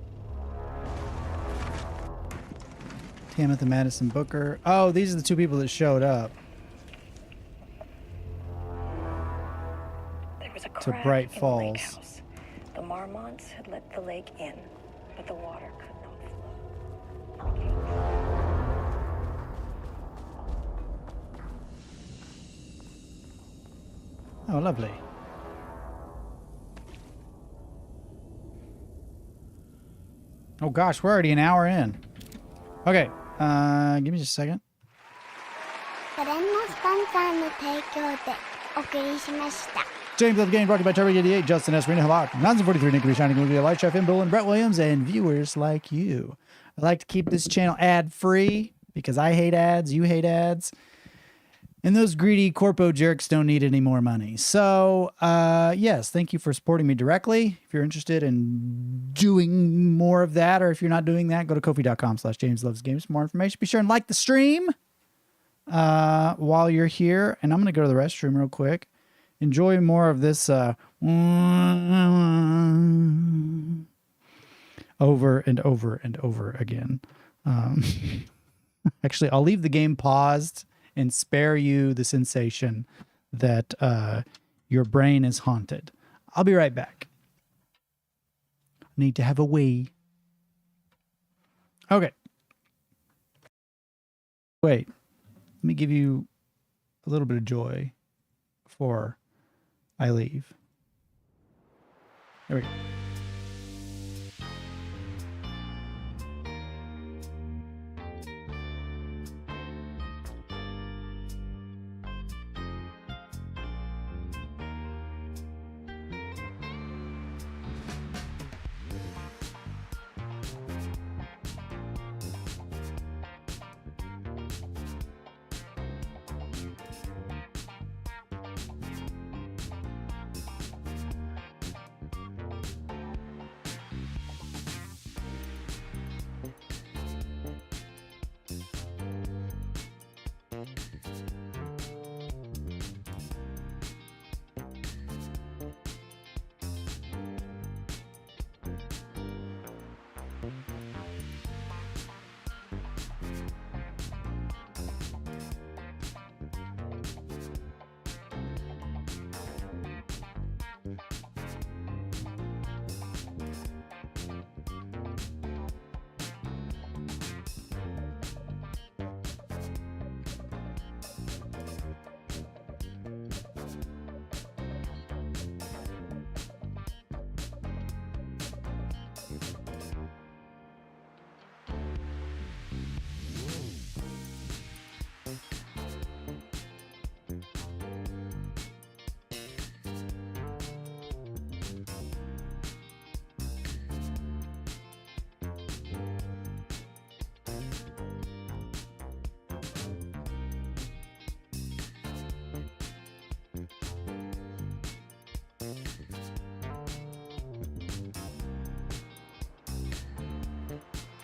Tabitha Madison Booker. Oh, these are the 2 people that showed up There was a to crack Bright in the lake Falls. house. The Marmonts had let the lake in, but the water could not flow. It became Oh, lovely. Oh gosh, we're already an hour in. Okay, give me just a second. これのスポンサーの提供でお送りしました。 James Love Game brought to you by Turbo88, Justin S. Rena Halak, 943 Nick Shining Movie, Light Chef Imbill, and Brett Williams, and viewers like you. I like to keep this channel ad-free because I hate ads, you hate ads. And those greedy corpo jerks don't need any more money. So, yes, thank you for supporting me directly. If you're interested in doing more of that, or if you're not doing that, go to kofi.com/JamesLovesGames for more information. Be sure and like the stream while you're here. And I'm going to go to the restroom real quick. Enjoy more of this over and over and over again. Actually, I'll leave the game paused and spare you the sensation that your brain is haunted. I'll be right back. Need to have a wee. Okay. Wait. Let me give you a little bit of joy before I leave. There we go.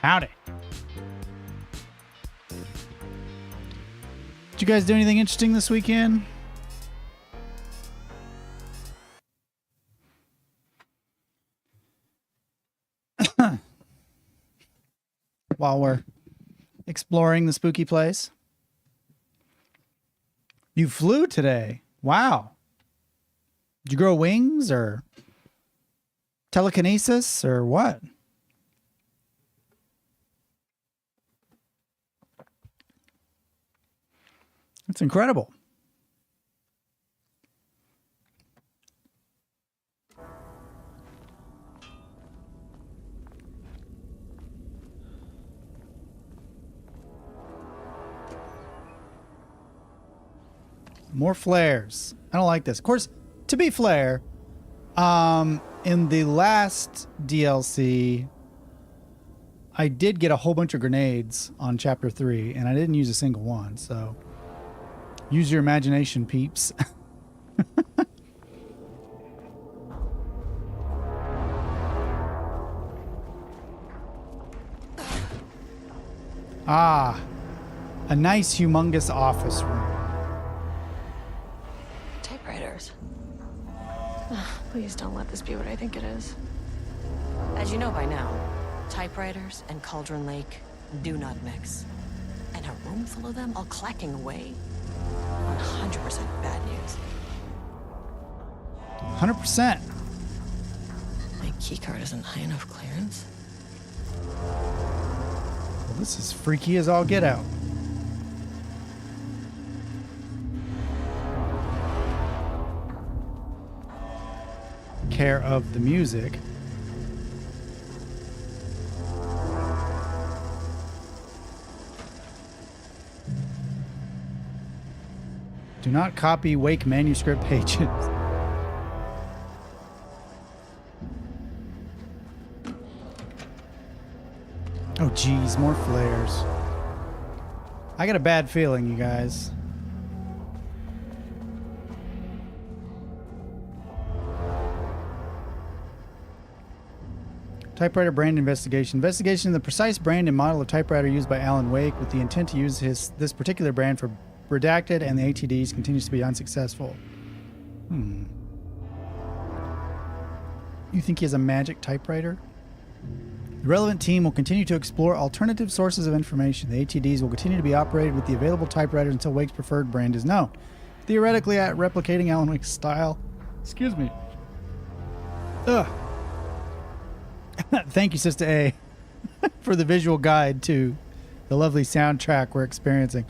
Howdy. Did you guys do anything interesting this weekend? While we're exploring the spooky place. You flew today. Wow. Did you grow wings or telekinesis or what? That's incredible. More flares. I don't like this. Of course, to be fair, in the last DLC, I did get a whole bunch of grenades on Chapter 3, and I didn't use a single one, so use your imagination, peeps. Ah, a nice, humongous office room. Typewriters. Please don't let this be what I think it is. As you know by now, typewriters and Cauldron Lake do not mix. And a room full of them all clacking away? 100% bad news. 100%. My keycard isn't high enough clearance. Well, this is freaky as all get out. Care of the music. Do not copy Wake manuscript pages. Oh geez, more flares. I got a bad feeling, you guys. Typewriter brand investigation. Investigation of the precise brand and model of typewriter used by Alan Wake with the intent to use this particular brand for redacted and the ATDs continues to be unsuccessful. You think he has a magic typewriter? The relevant team will continue to explore alternative sources of information. The ATDs will continue to be operated with the available typewriters until Wake's preferred brand is known. Theoretically, at replicating Alan Wake's style. Excuse me. Ugh. Thank you, Sister A, for the visual guide to the lovely soundtrack we're experiencing.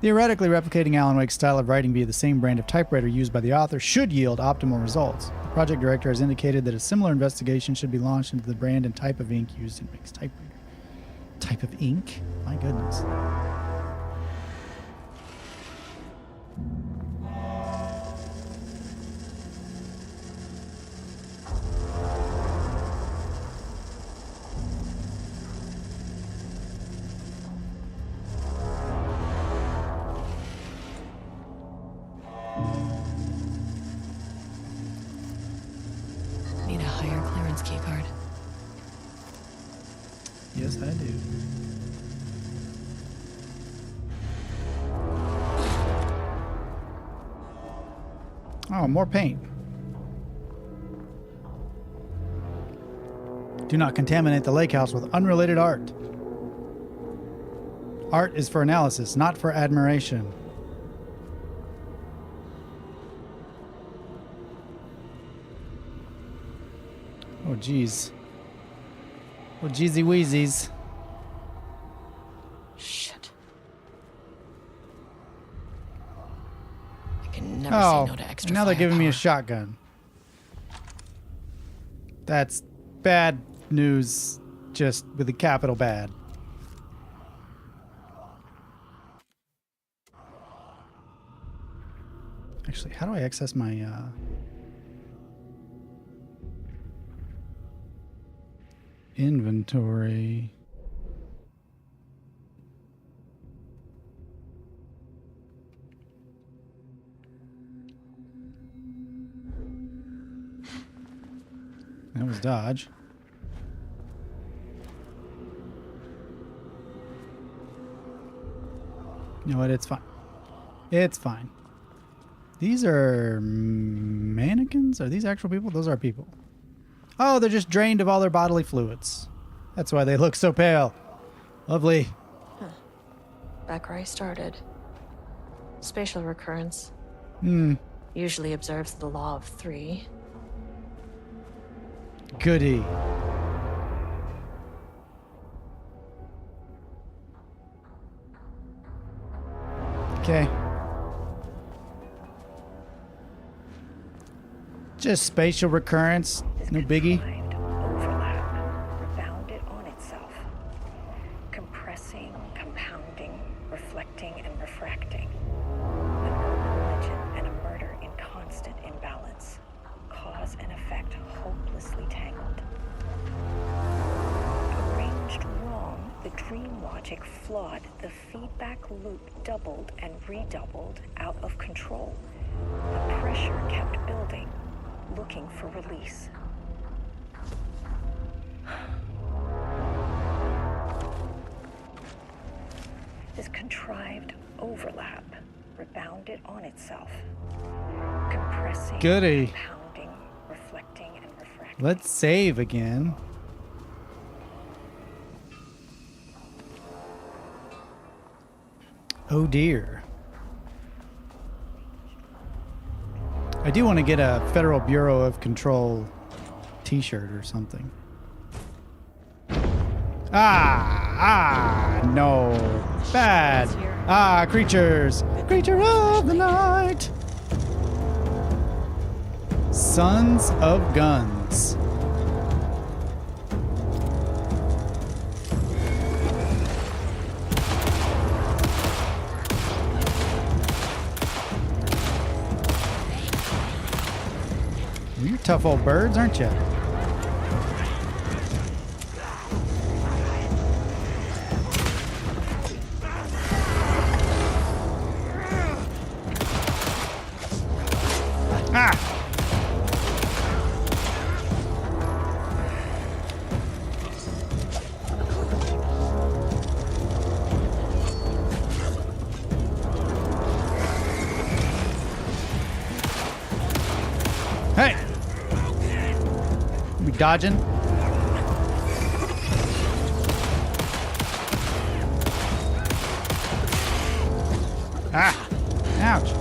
Theoretically, replicating Alan Wake's style of writing via the same brand of typewriter used by the author should yield optimal results. The project director has indicated that a similar investigation should be launched into the brand and type of ink used in Wake's typewriter. Type of ink? My goodness. Need a higher clearance keycard. Yes, I do. Oh, more paint. Do not contaminate the lake house with unrelated art. Art is for analysis, not for admiration. Oh, geez. Oh, jeezy wheezies. Shit. I can never Oh, say no to extra now they're giving me a firepower. shotgun. That's bad news, just with a capital bad. Actually, how do I access my inventory? That was dodge. You know what? It's fine. It's fine. These are mannequins? Are these actual people? Those are people. Oh, they're just drained of all their bodily fluids. That's why they look so pale. Lovely. Huh. Back where I started. Spatial recurrence. Usually observes the law of 3. Goody. Okay. Just spatial recurrence. No biggie. Overlap rebounded on itself, compressing, compounding, reflecting, and refracting. An urban legend and a murder in constant imbalance. Cause and effect hopelessly tangled. Arranged wrong, the dream logic flawed, the feedback loop doubled and redoubled out of control. The pressure kept building, looking for release. This contrived overlap rebounded on itself, compressing, Goody. compounding, reflecting, and refracting. Let's save again. Oh dear. I do want to get a Federal Bureau of Control t-shirt or something. No. Bad. Creatures. Creature of the night. Sons of Guns. You're tough old birds, aren't you? Hey! We dodging? Ouch.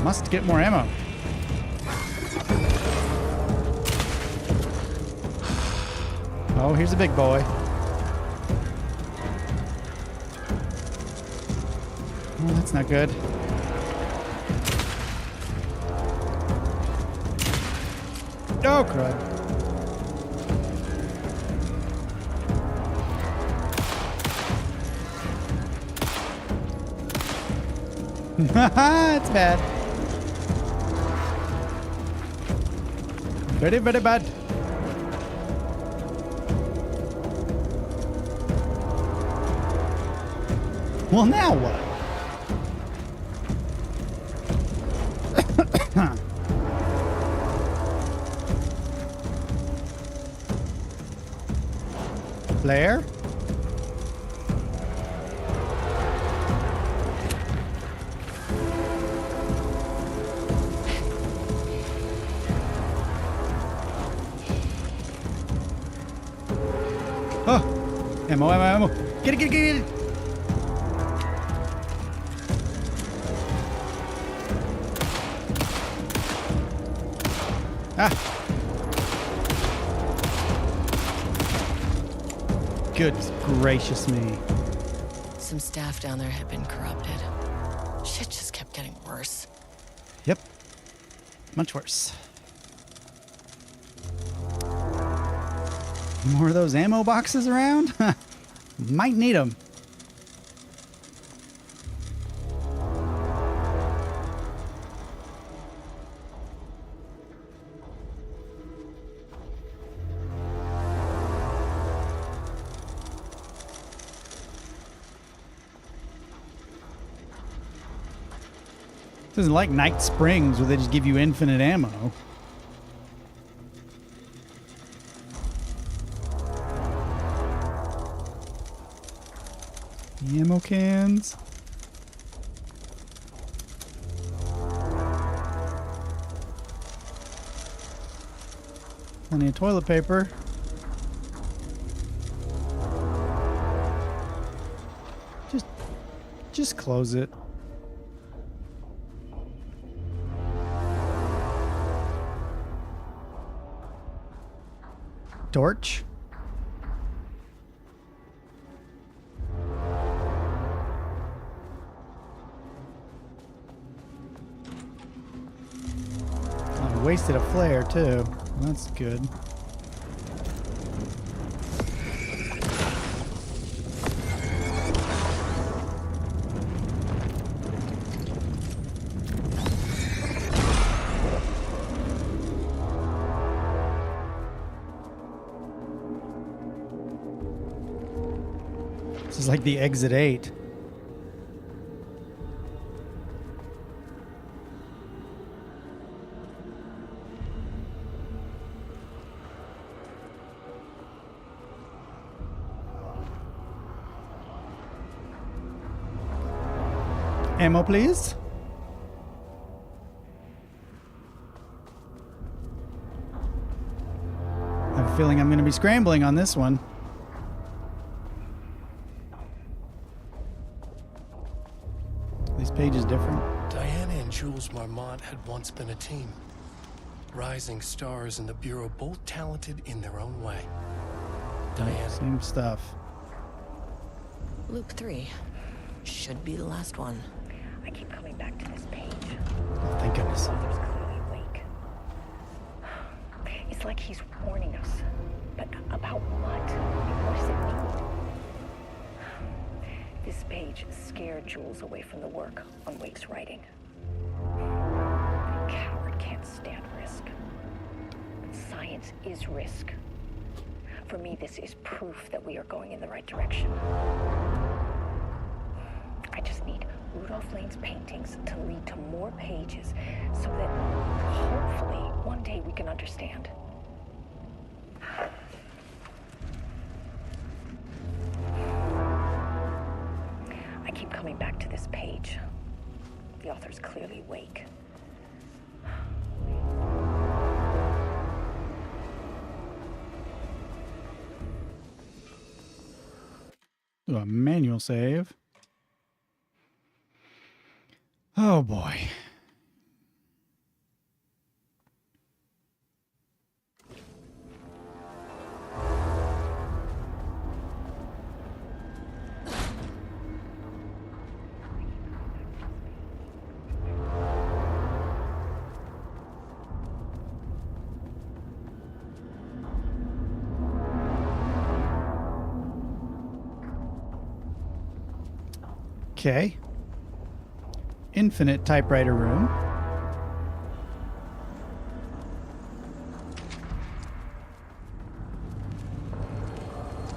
Must get more ammo. Oh, here's a big boy. Oh, that's not good. Oh, crud. It's bad. Very, very bad. Well, now what? Flare? Oh! Ammo. Get it! Good gracious me. Some staff down there had been corrupted. Shit just kept getting worse. Yep. Much worse. More of those ammo boxes around? Might need them. This isn't like Night Springs where they just give you infinite ammo. The ammo cans. Plenty of toilet paper. Just close it. Torch. I wasted a flare too. That's good. This is like the exit 8. Ammo, please. I have a feeling I'm going to be scrambling on this one. This page is different. Diana and Jules Marmont had once been a team. Rising stars in the Bureau, both talented in their own way. Diana. Same stuff. Loop 3. Should be the last one. I keep coming back to this page. Oh, thank goodness. The author's clearly awake. It's like he's warning us. But about what? What does it mean? This page scared Jules away from the work on Wake's writing. A coward can't stand risk. But science is risk. For me, this is proof that we are going in the right direction. I just need Rudolph Lane's paintings to lead to more pages so that hopefully one day we can understand. I keep coming back to this page. The author's clearly awake. Do a manual save. Oh boy. Okay. Infinite typewriter room.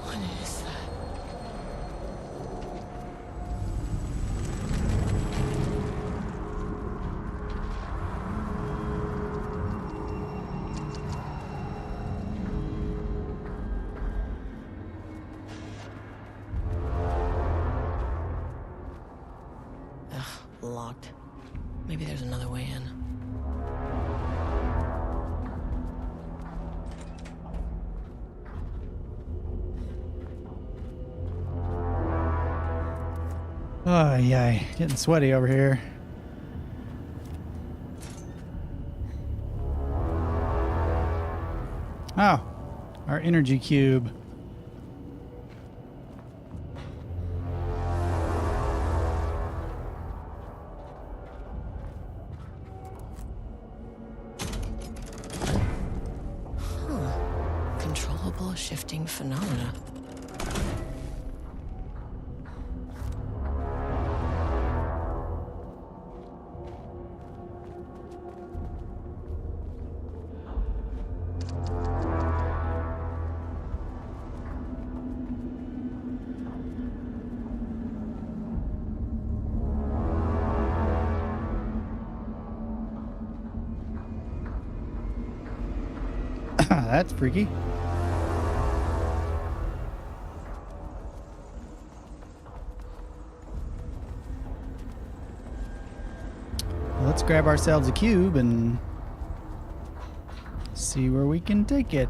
What is that? Locked. Maybe there's another way in. Oh, yeah. Getting sweaty over here. Oh, our energy cube. Controllable shifting phenomena. that's freaky. Let's grab ourselves a cube and see where we can take it.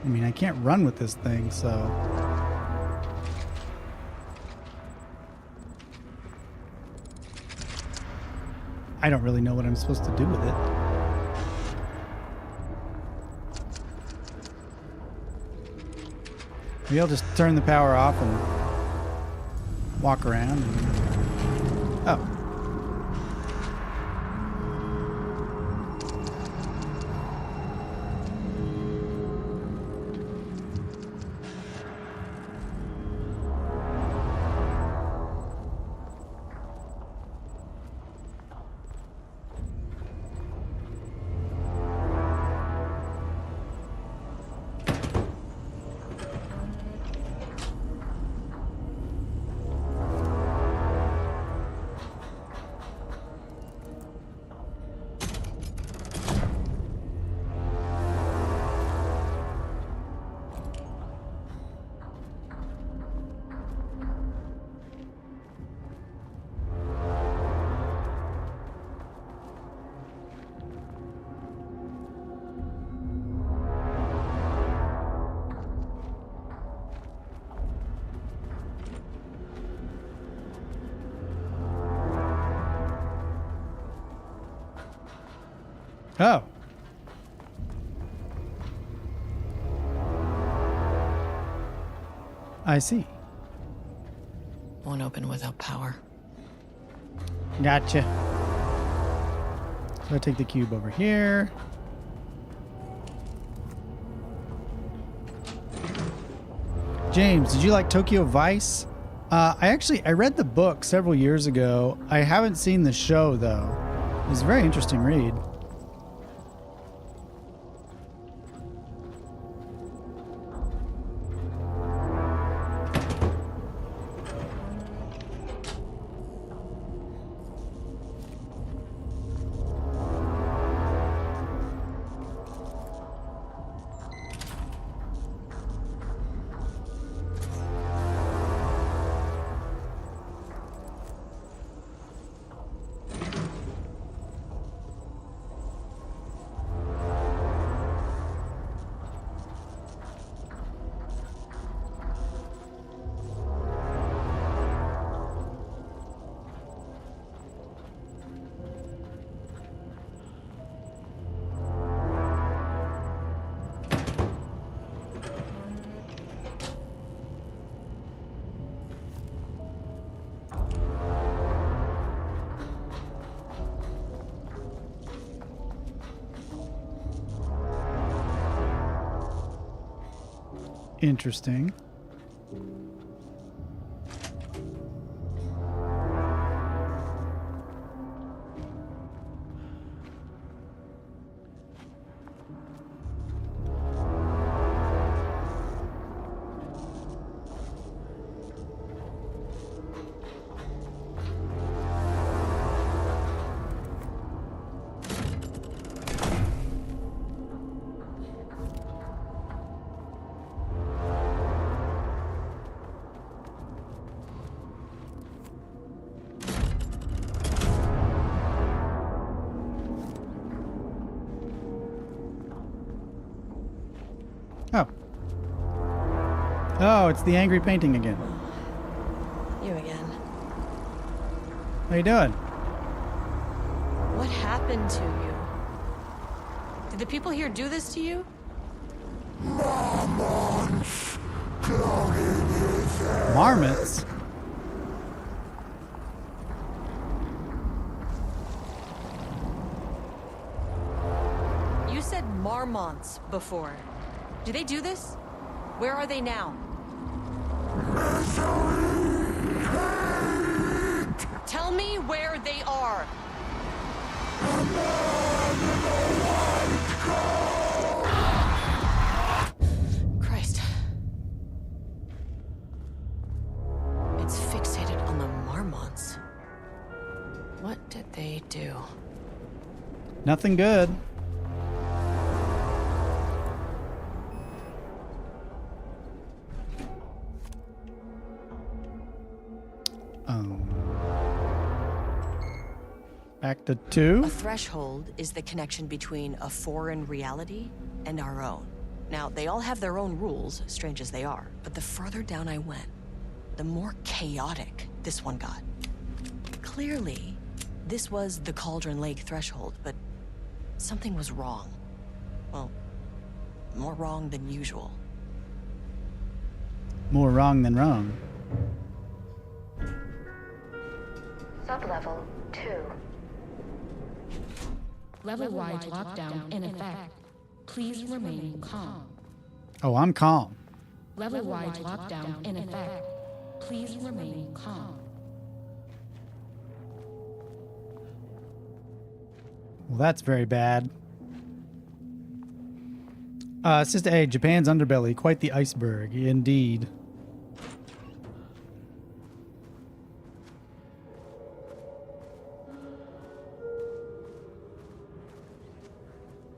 I mean, I can't run with this thing, so... I don't really know what I'm supposed to do with it. Maybe I'll just turn the power off and walk around and... Oh. Oh. I see. Won't open without power. Gotcha. So I take the cube over here. James, did you like Tokyo Vice? I read the book several years ago. I haven't seen the show though. It's a very interesting read. Interesting. Oh. Oh, it's the angry painting again. You again. How you doing? What happened to you? Did the people here do this to you? Marmots? You said marmots. Marmonts before. Do they do this? Where are they now? Tell me where they are. Christ. It's fixated on the Marmonts. What did they do? Nothing good. Back to 2. A threshold is the connection between a foreign reality and our own. Now, they all have their own rules, strange as they are, but the further down I went, the more chaotic this one got. Clearly, this was the Cauldron Lake threshold, but something was wrong. Well, more wrong than usual. More wrong than wrong. Sublevel 2. Level-wide lockdown in effect. Please remain calm. Oh, I'm calm. Level-wide lockdown in effect. Please remain calm. Well, that's very bad. Sister A, Japan's underbelly, quite the iceberg, indeed.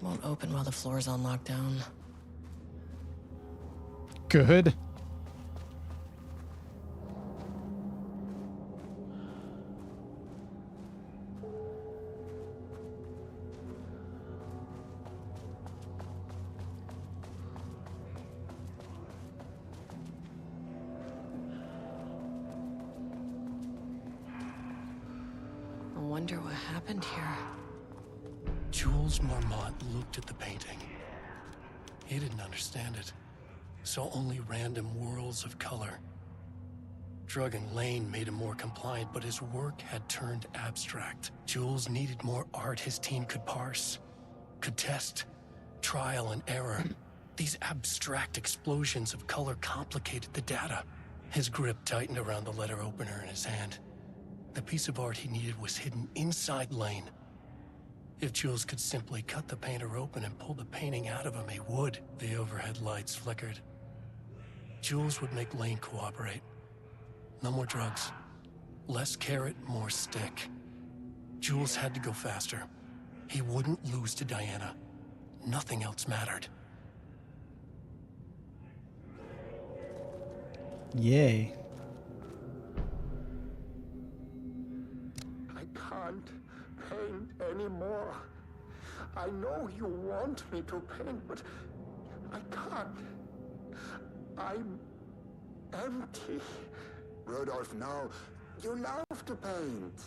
Won't open while the floor's on lockdown. Good. I wonder what happened here. Jules Marmont looked at the painting. He didn't understand it. Saw only random whirls of color. Drugging Lane made him more compliant, but his work had turned abstract. Jules needed more art his team could parse, could test, trial and error. These abstract explosions of color complicated the data. His grip tightened around the letter opener in his hand. The piece of art he needed was hidden inside Lane. If Jules could simply cut the painter open and pull the painting out of him, he would. The overhead lights flickered. Jules would make Lane cooperate. No more drugs. Less carrot, more stick. Jules had to go faster. He wouldn't lose to Diana. Nothing else mattered. Yay. I can't paint anymore. I know you want me to paint, but I can't. I'm empty. Rudolph, now, you love to paint.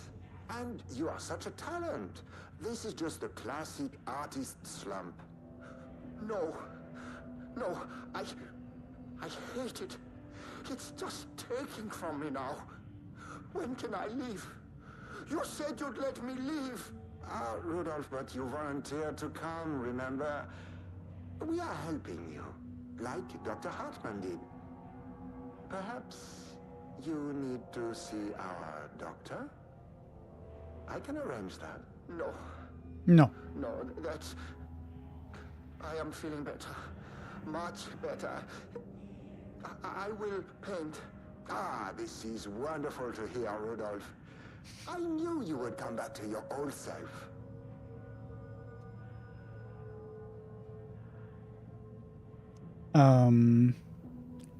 And you are such a talent. This is just the classic artist slump. No, I hate it. It's just taking from me now. When can I leave? You said you'd let me leave. Rudolph, but you volunteered to come, remember? We are helping you, like Dr. Hartman did. Perhaps you need to see our doctor? I can arrange that. No. No. No, that's... I am feeling better. Much better. I will paint. This is wonderful to hear, Rudolph. I knew you would come back to your old self.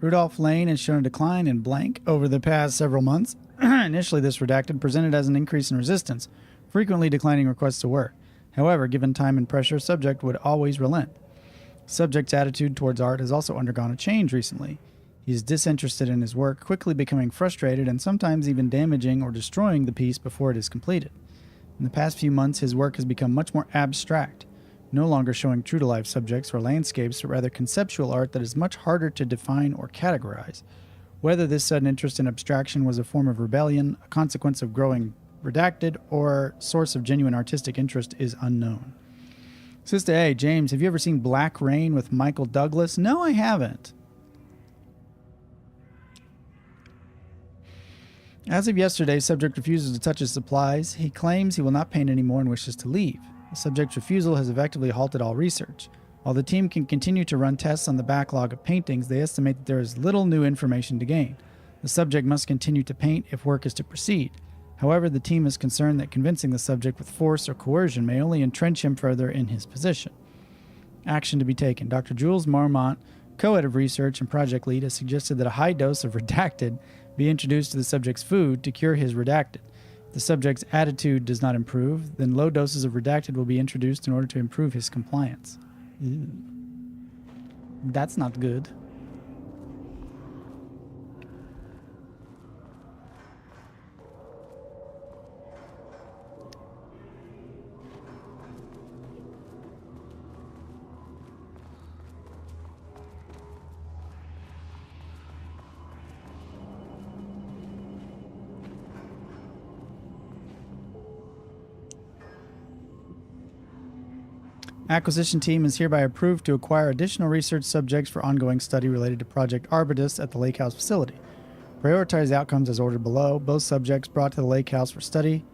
Rudolph Lane has shown a decline in blank over the past several months. Initially, this redacted presented as an increase in resistance, frequently declining requests to work. However, given time and pressure, subject would always relent. Subject's attitude towards art has also undergone a change recently. He is disinterested in his work, quickly becoming frustrated and sometimes even damaging or destroying the piece before it is completed. In the past few months, his work has become much more abstract, no longer showing true-to-life subjects or landscapes, but rather conceptual art that is much harder to define or categorize. Whether this sudden interest in abstraction was a form of rebellion, a consequence of growing redacted, or source of genuine artistic interest is unknown. Sister A, James, have you ever seen Black Rain with Michael Douglas? No, I haven't. As of yesterday, subject refuses to touch his supplies. He claims he will not paint anymore and wishes to leave. The subject's refusal has effectively halted all research. While the team can continue to run tests on the backlog of paintings, they estimate that there is little new information to gain. The subject must continue to paint if work is to proceed. However, the team is concerned that convincing the subject with force or coercion may only entrench him further in his position. Action to be taken. Dr. Jules Marmont, co-head of research and project lead, has suggested that a high dose of redacted be introduced to the subject's food to cure his redacted. If the subject's attitude does not improve, then low doses of redacted will be introduced in order to improve his compliance. Ew. That's not good. Acquisition team is hereby approved to acquire additional research subjects for ongoing study related to Project Arbutus at the Lake House facility. Prioritize outcomes as ordered below. Both subjects brought to the Lake House for study.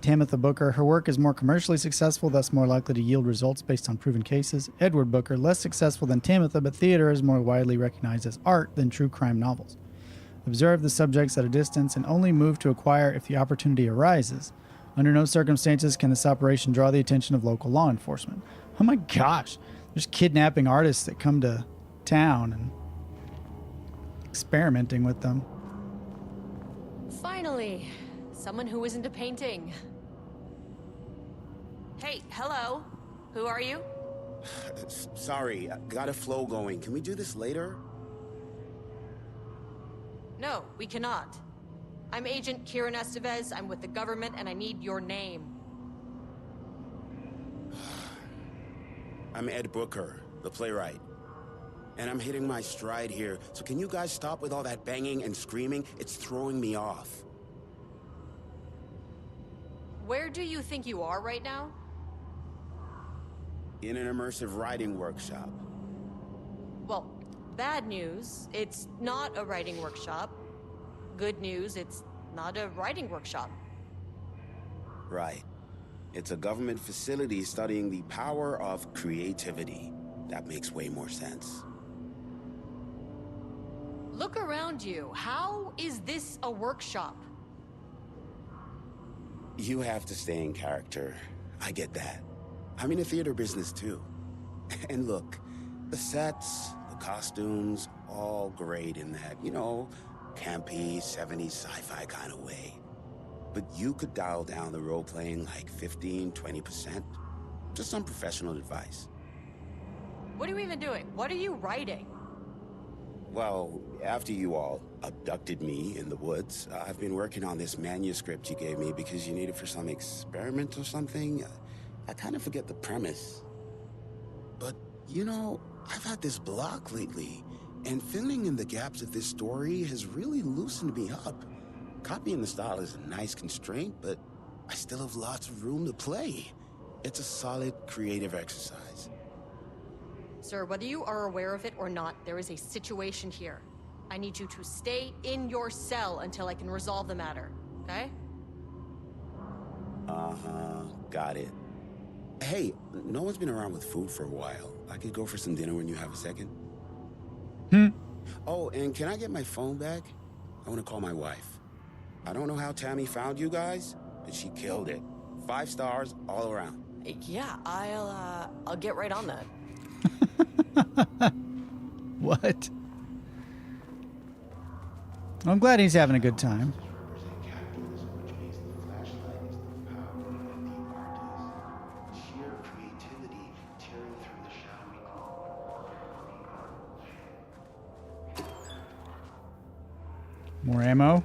Tamitha Booker, her work is more commercially successful, thus more likely to yield results based on proven cases. Edward Booker, less successful than Tamitha, but theater is more widely recognized as art than true crime novels. Observe the subjects at a distance and only move to acquire if the opportunity arises. Under no circumstances can this operation draw the attention of local law enforcement. Oh my gosh, there's kidnapping artists that come to town and experimenting with them. Finally, someone who isn't a painting. Hey, hello. Who are you? Sorry, got a flow going. Can we do this later? No, we cannot. I'm Agent Kiran Estevez. I'm with the government, and I need your name. I'm Ed Booker, the playwright. And I'm hitting my stride here, so can you guys stop with all that banging and screaming? It's throwing me off. Where do you think you are right now? In an immersive writing workshop. Well, bad news, it's not a writing workshop. Good news, it's not a writing workshop. Right. It's a government facility studying the power of creativity. That makes way more sense. Look around you. How is this a workshop? You have to stay in character. I get that. I'm in the theater business too. And look, the sets, the costumes, all great in that, campy, 70s sci-fi kind of way. But you could dial down the role-playing like 15, 20%. Just some professional advice. What are you even doing? What are you writing? Well, after you all abducted me in the woods, I've been working on this manuscript you gave me because you need it for some experiment or something. I kind of forget the premise. But, I've had this block lately. And filling in the gaps of this story has really loosened me up. Copying the style is a nice constraint, but I still have lots of room to play. It's a solid creative exercise. Sir, whether you are aware of it or not, there is a situation here. I need you to stay in your cell until I can resolve the matter, okay? Uh-huh, got it. Hey, no one's been around with food for a while. I could go for some dinner when you have a second. Oh, and can I get my phone back? I want to call my wife. I don't know how Tammy found you guys, but she killed it. 5 stars all around. Yeah, I'll get right on that. What? I'm glad he's having a good time. More ammo.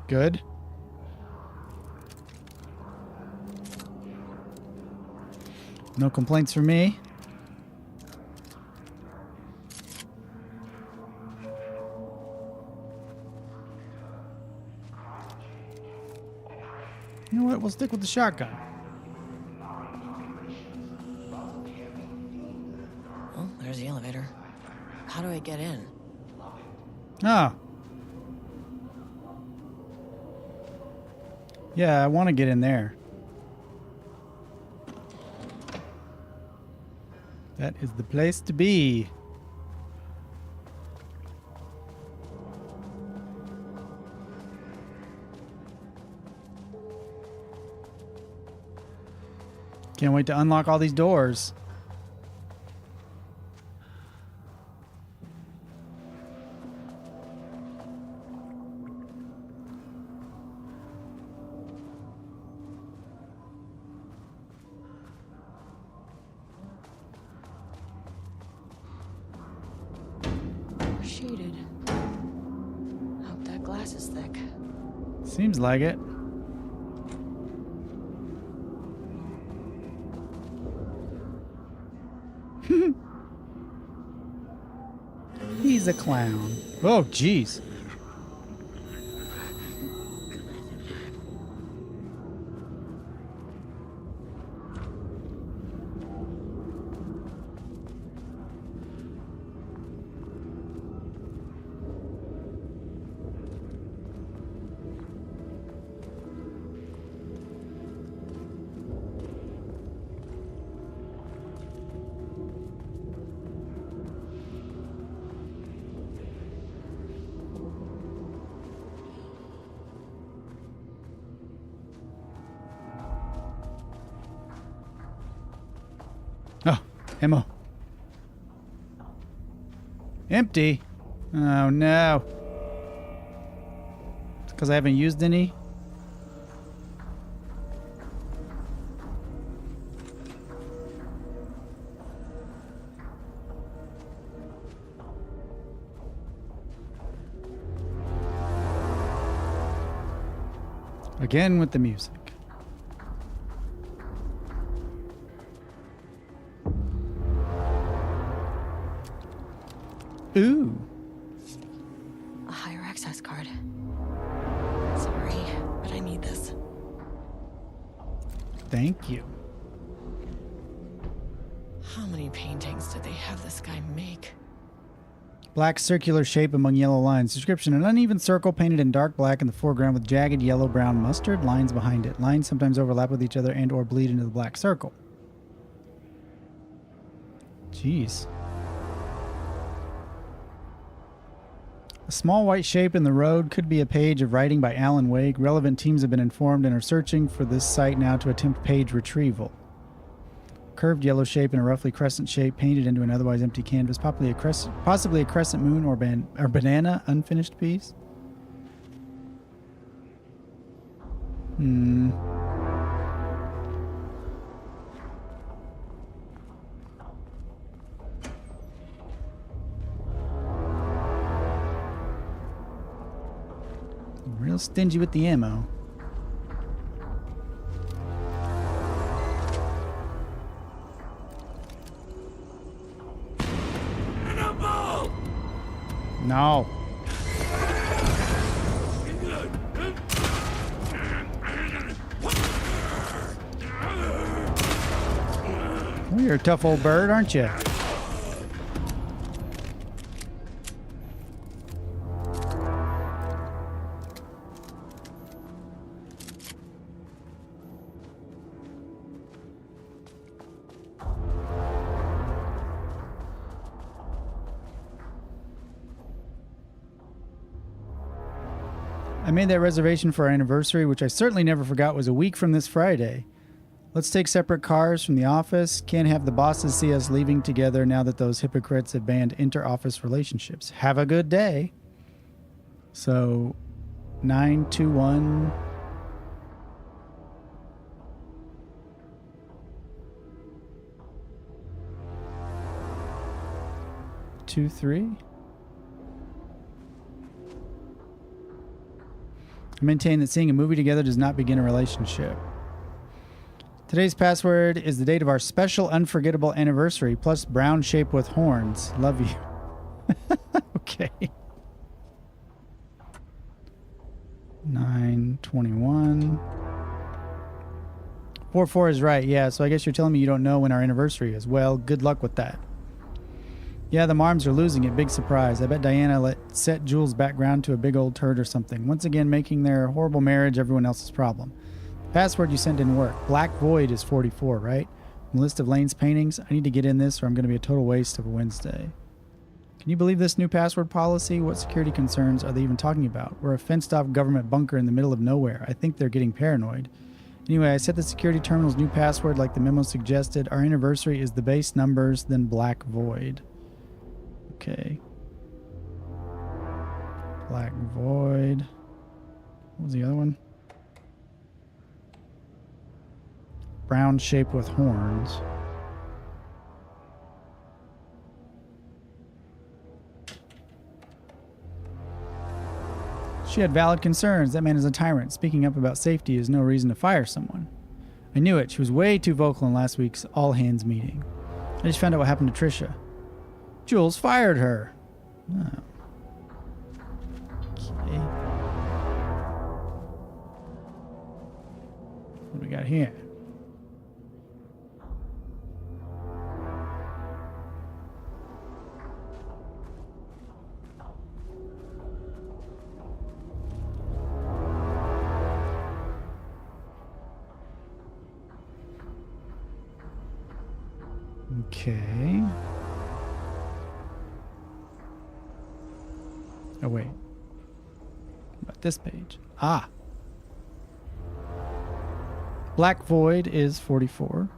Good. No complaints from me. You know what? We'll stick with the shotgun. get in. Oh. Yeah, I want to get in there. That is the place to be. Can't wait to unlock all these doors. Shaded. Hope that glass is thick. Seems like it. He's a clown. Oh, jeez. Oh, ammo. Empty. Oh no. It's because I haven't used any. Again with the music. Ooh. A higher access card. Sorry, but I need this. Thank you. How many paintings did they have this guy make? Black circular shape among yellow lines. Description: an uneven circle painted in dark black in the foreground with jagged yellow-brown mustard lines behind it. Lines sometimes overlap with each other and or bleed into the black circle. Jeez. A small white shape in the road could be a page of writing by Alan Wake. Relevant teams have been informed and are searching for this site now to attempt page retrieval. Curved yellow shape in a roughly crescent shape painted into an otherwise empty canvas, possibly a crescent moon or banana, unfinished piece. Real stingy with the ammo. No. Well, you're a tough old bird, aren't you? I made that reservation for our anniversary, which I certainly never forgot was a week from this Friday. Let's take separate cars from the office. Can't have the bosses see us leaving together now that those hypocrites have banned inter-office relationships. Have a good day. So, 921... 23. I maintain that seeing a movie together does not begin a relationship. Today's password is the date of our special unforgettable anniversary, plus brown shape with horns. Love you. Okay. 9/21. 4/4 is right. Yeah, so I guess you're telling me you don't know when our anniversary is. Well, good luck with that. Yeah, the Marms are losing it. Big surprise. I bet Diana set Jules' background to a big old turd or something. Once again, making their horrible marriage everyone else's problem. Password you sent didn't work. Black Void is 44, right? List of Lane's paintings. I need to get in this or I'm going to be a total waste of a Wednesday. Can you believe this new password policy? What security concerns are they even talking about? We're a fenced-off government bunker in the middle of nowhere. I think they're getting paranoid. Anyway, I set the security terminal's new password like the memo suggested. Our anniversary is the base numbers, then Black Void. Okay. Black Void. What was the other one? Brown shape with horns. She had valid concerns. That man is a tyrant. Speaking up about safety is no reason to fire someone. I knew it. She was way too vocal in last week's all-hands meeting. I just found out what happened to Trisha. Jules fired her. Oh. Okay. What do we got here? Okay. Oh, wait. What about this page? Ah. Black Void is 44.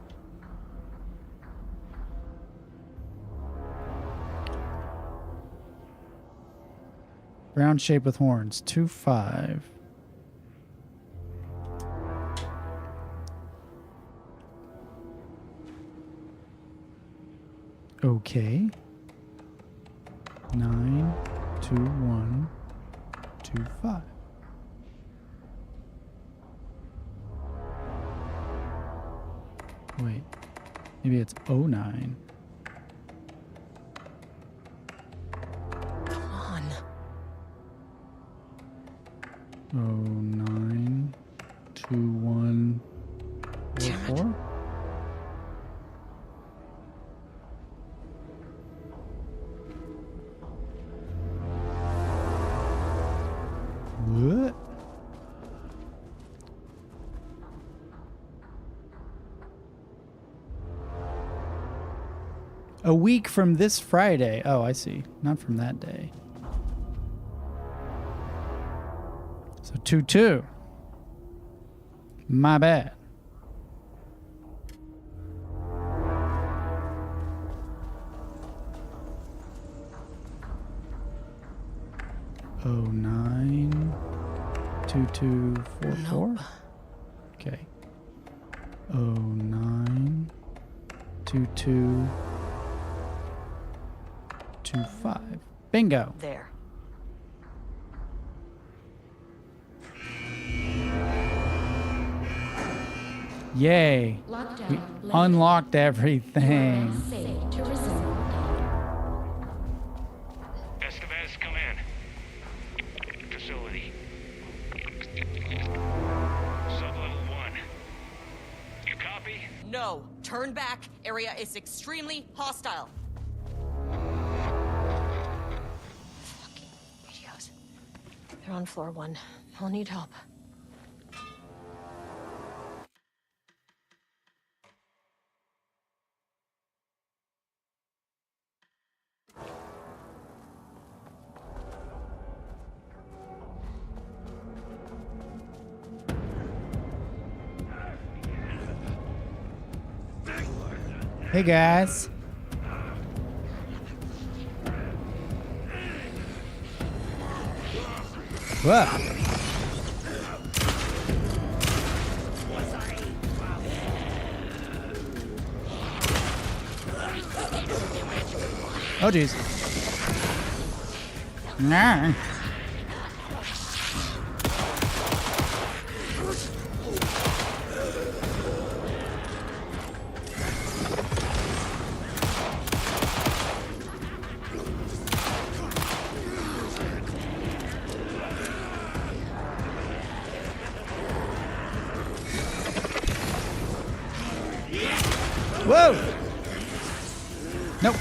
Brown shape with horns, 25. Okay. 9, 2, 1, 2, 5. Wait. Maybe it's 09. Come on. 09, 2, 1, 4. What? A week from this Friday. Oh, I see. Not from that day. So 2-2. My bad. Oh, 9, 2244. Nope. Okay. 09, 2225. Bingo. There. Yay. We unlocked everything. Estevez, come in. Facility. Sublevel 1. You copy? No. Turn back. Area is extremely hostile. Fucking idiot. They're on floor 1. I'll need help. Hey guys. Whoa. Oh geez. Nah. Whoa! Nope.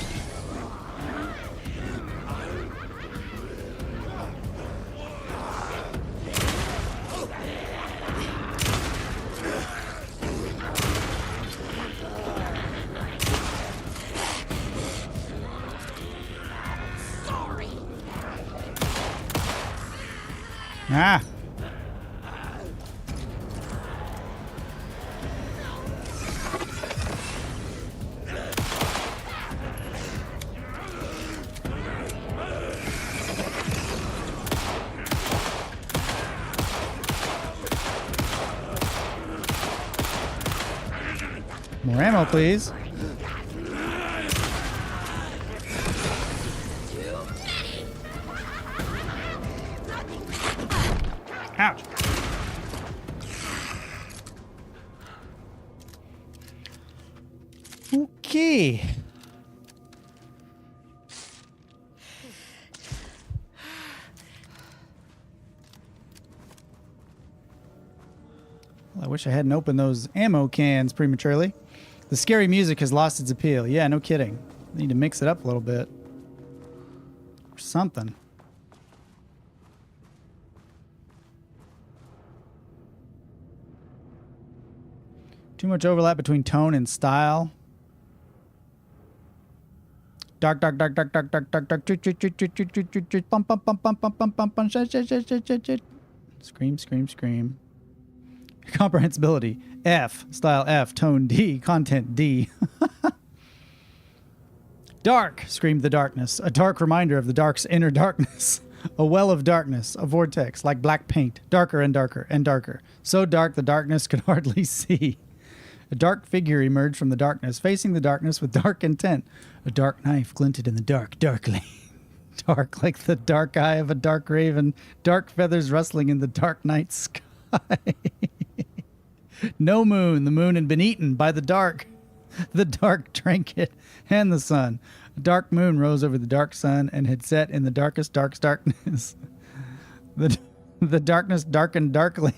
Ah. More ammo, please. Ouch. Okay. Well, I wish I hadn't opened those ammo cans prematurely. The scary music has lost its appeal. Yeah, no kidding. Need to mix it up a little bit. Or something. Too much overlap between tone and style. Dark, dark, dark, dark, dark, dark, dark, dark. Bump, bump, bump, bump, bump, bump, bump, bump. Scream, scream, scream. Comprehensibility. F. Style F. Tone D. Content D. Dark, screamed the darkness. A dark reminder of the dark's inner darkness. A well of darkness. A vortex like black paint. Darker and darker and darker. So dark the darkness could hardly see. A dark figure emerged from the darkness, facing the darkness with dark intent. A dark knife glinted in the dark, darkly. Dark like the dark eye of a dark raven. Dark feathers rustling in the dark night sky. No moon. The moon had been eaten by the dark. The dark drank it and the sun. A dark moon rose over the dark sun and had set in the darkest darkness. The darkness darkened darkly,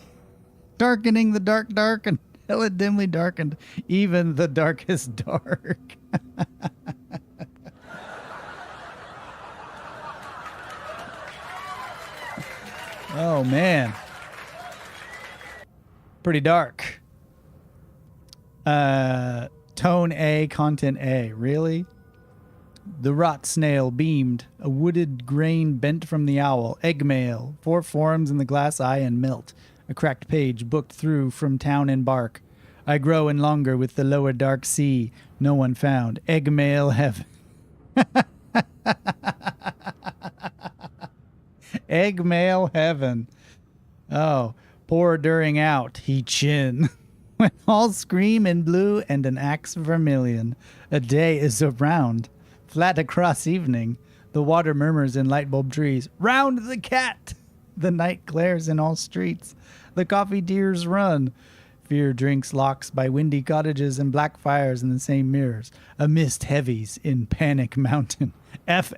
darkening the dark darkened. Till it dimly darkened, even the darkest dark. Oh, man. Pretty dark. Tone A, content A. Really? The rot snail beamed, a wooded grain bent from the owl, egg mail, 4 forms in the glass eye and melt. A cracked page booked through from town and bark. I grow in longer with the lower dark sea. No one found. Egg mail heaven. Egg mail heaven. Oh, pour during out, he chin. When all scream in blue and an axe vermilion. A day is around. Flat across evening. The water murmurs in light bulb trees. Round the cat. The night glares in all streets. The coffee deers run. Fear drinks locks by windy cottages and black fires in the same mirrors. A mist heavies in Panic Mountain. F.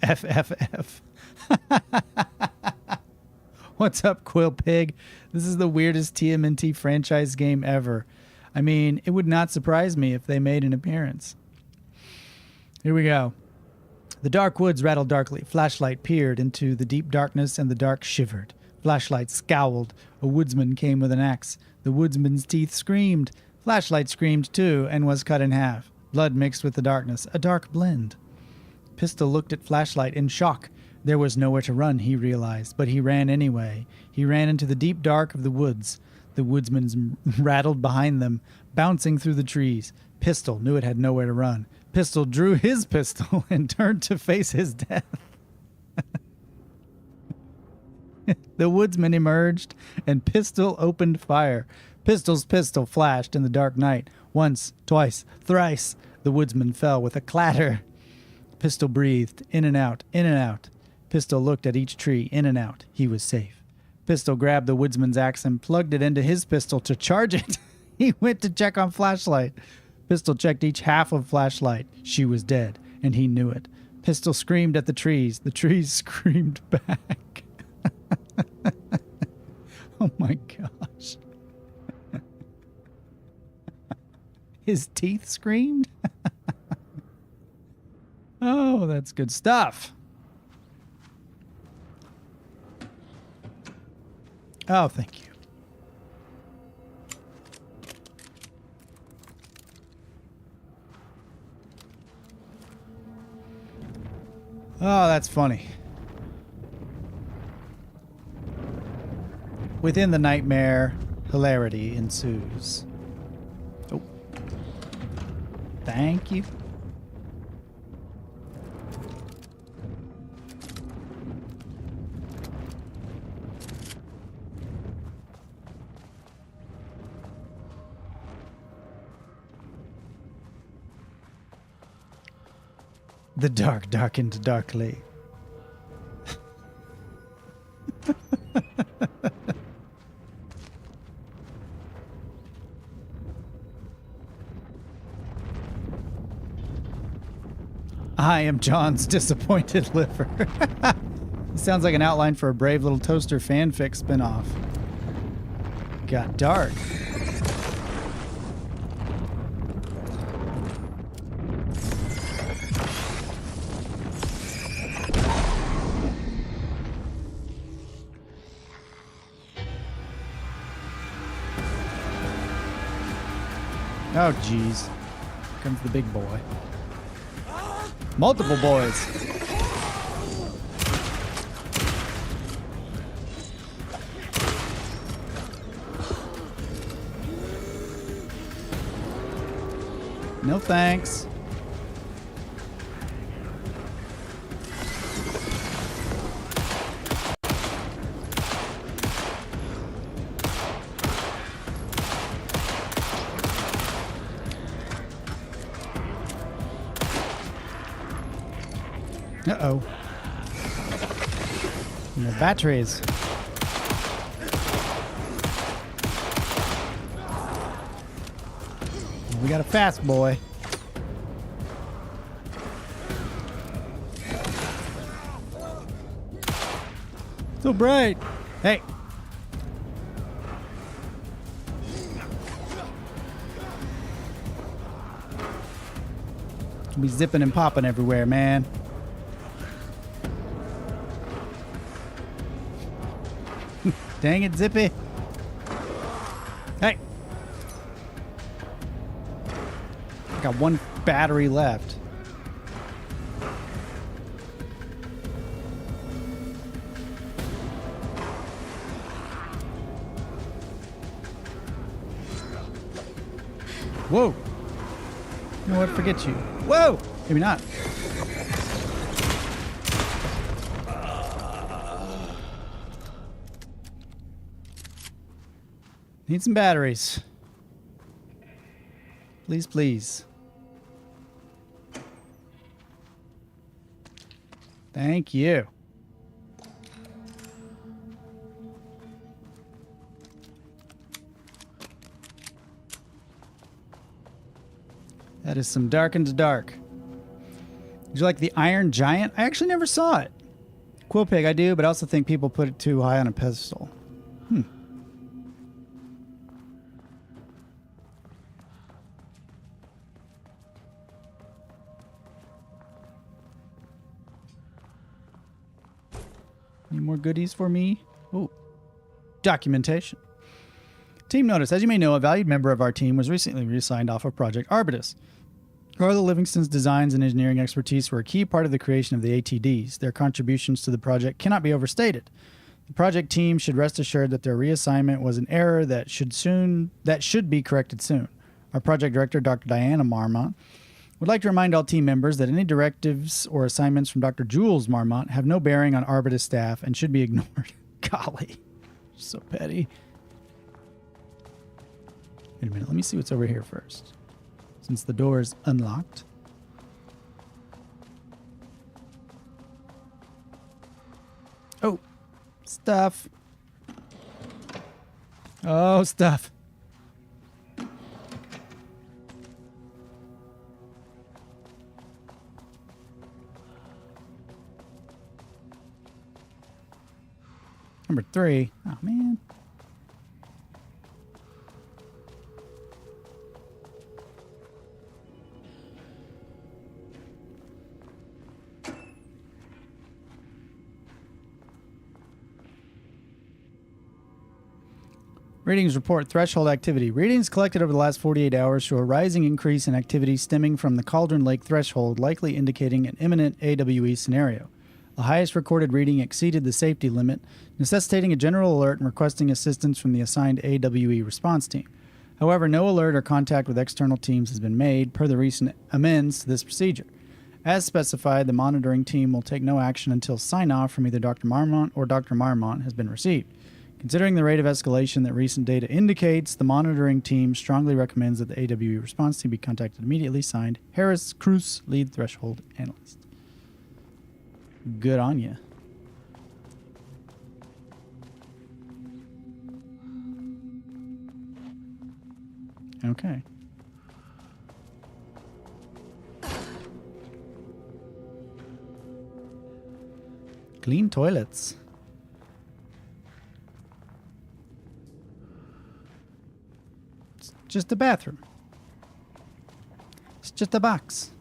What's up, Quill Pig? This is the weirdest TMNT franchise game ever. I mean, it would not surprise me if they made an appearance. Here we go. The dark woods rattled darkly. Flashlight peered into the deep darkness and the dark shivered. Flashlight scowled. A woodsman came with an axe. The woodsman's teeth screamed. Flashlight screamed too and was cut in half. Blood mixed with the darkness. A dark blend. Pistol looked at Flashlight in shock. There was nowhere to run, he realized, but he ran anyway. He ran into the deep dark of the woods. The woodsman rattled behind them, bouncing through the trees. Pistol knew it had nowhere to run. Pistol drew his pistol and turned to face his death. The woodsman emerged, and Pistol opened fire. Pistol's pistol flashed in the dark night. Once, twice, thrice, the woodsman fell with a clatter. Pistol breathed, in and out, in and out. Pistol looked at each tree, in and out. He was safe. Pistol grabbed the woodsman's axe and plugged it into his pistol to charge it. He went to check on Flashlight. Pistol checked each half of Flashlight. She was dead, and he knew it. Pistol screamed at the trees. The trees screamed back. Oh my gosh. His teeth screamed? Oh, that's good stuff. Oh, thank you. Oh, that's funny. Within the nightmare, hilarity ensues. Oh. Thank you. The dark darkened darkly. I am John's disappointed liver. Sounds like an outline for a Brave Little Toaster fanfic spinoff. Got dark. Oh, jeez. Here comes the big boy. Multiple boys. No thanks. Uh-oh. No batteries. We got a fast boy. So bright. Hey. Be zipping and popping everywhere, man. Dang it, Zippy. Hey. I got one battery left. Whoa. You know what? Forget you. Whoa. Maybe not. Need some batteries. Please, please. Thank you. That is some darkened dark. Did you like the Iron Giant? I actually never saw it. Quillpig, I do, but I also think people put it too high on a pedestal. Any more goodies for me? Ooh. Documentation. Team notice. As you may know, a valued member of our team was recently reassigned off of Project Arbutus. Carla Livingston's designs and engineering expertise were a key part of the creation of the ATDs. Their contributions to the project cannot be overstated. The project team should rest assured that their reassignment was an error that should be corrected soon. Our project director, Dr. Diana Marmont, would like to remind all team members that any directives or assignments from Dr. Jules Marmont have no bearing on Arbutus staff and should be ignored. Golly. So petty. Wait a minute. Let me see what's over here first. Since the door is unlocked. Oh. Stuff. Oh, stuff. Number 3. Oh, man. Readings report threshold activity. Readings collected over the last 48 hours show a rising increase in activity stemming from the Cauldron Lake threshold, likely indicating an imminent AWE scenario. The highest recorded reading exceeded the safety limit, necessitating a general alert and requesting assistance from the assigned AWE response team. However, no alert or contact with external teams has been made per the recent amends to this procedure. As specified, the monitoring team will take no action until sign-off from either Dr. Marmont or Dr. Marmont has been received. Considering the rate of escalation that recent data indicates, the monitoring team strongly recommends that the AWE response team be contacted immediately. Signed, Harris Cruz, lead threshold analyst. Good on you. Okay. Clean toilets. It's just a bathroom. It's just a box.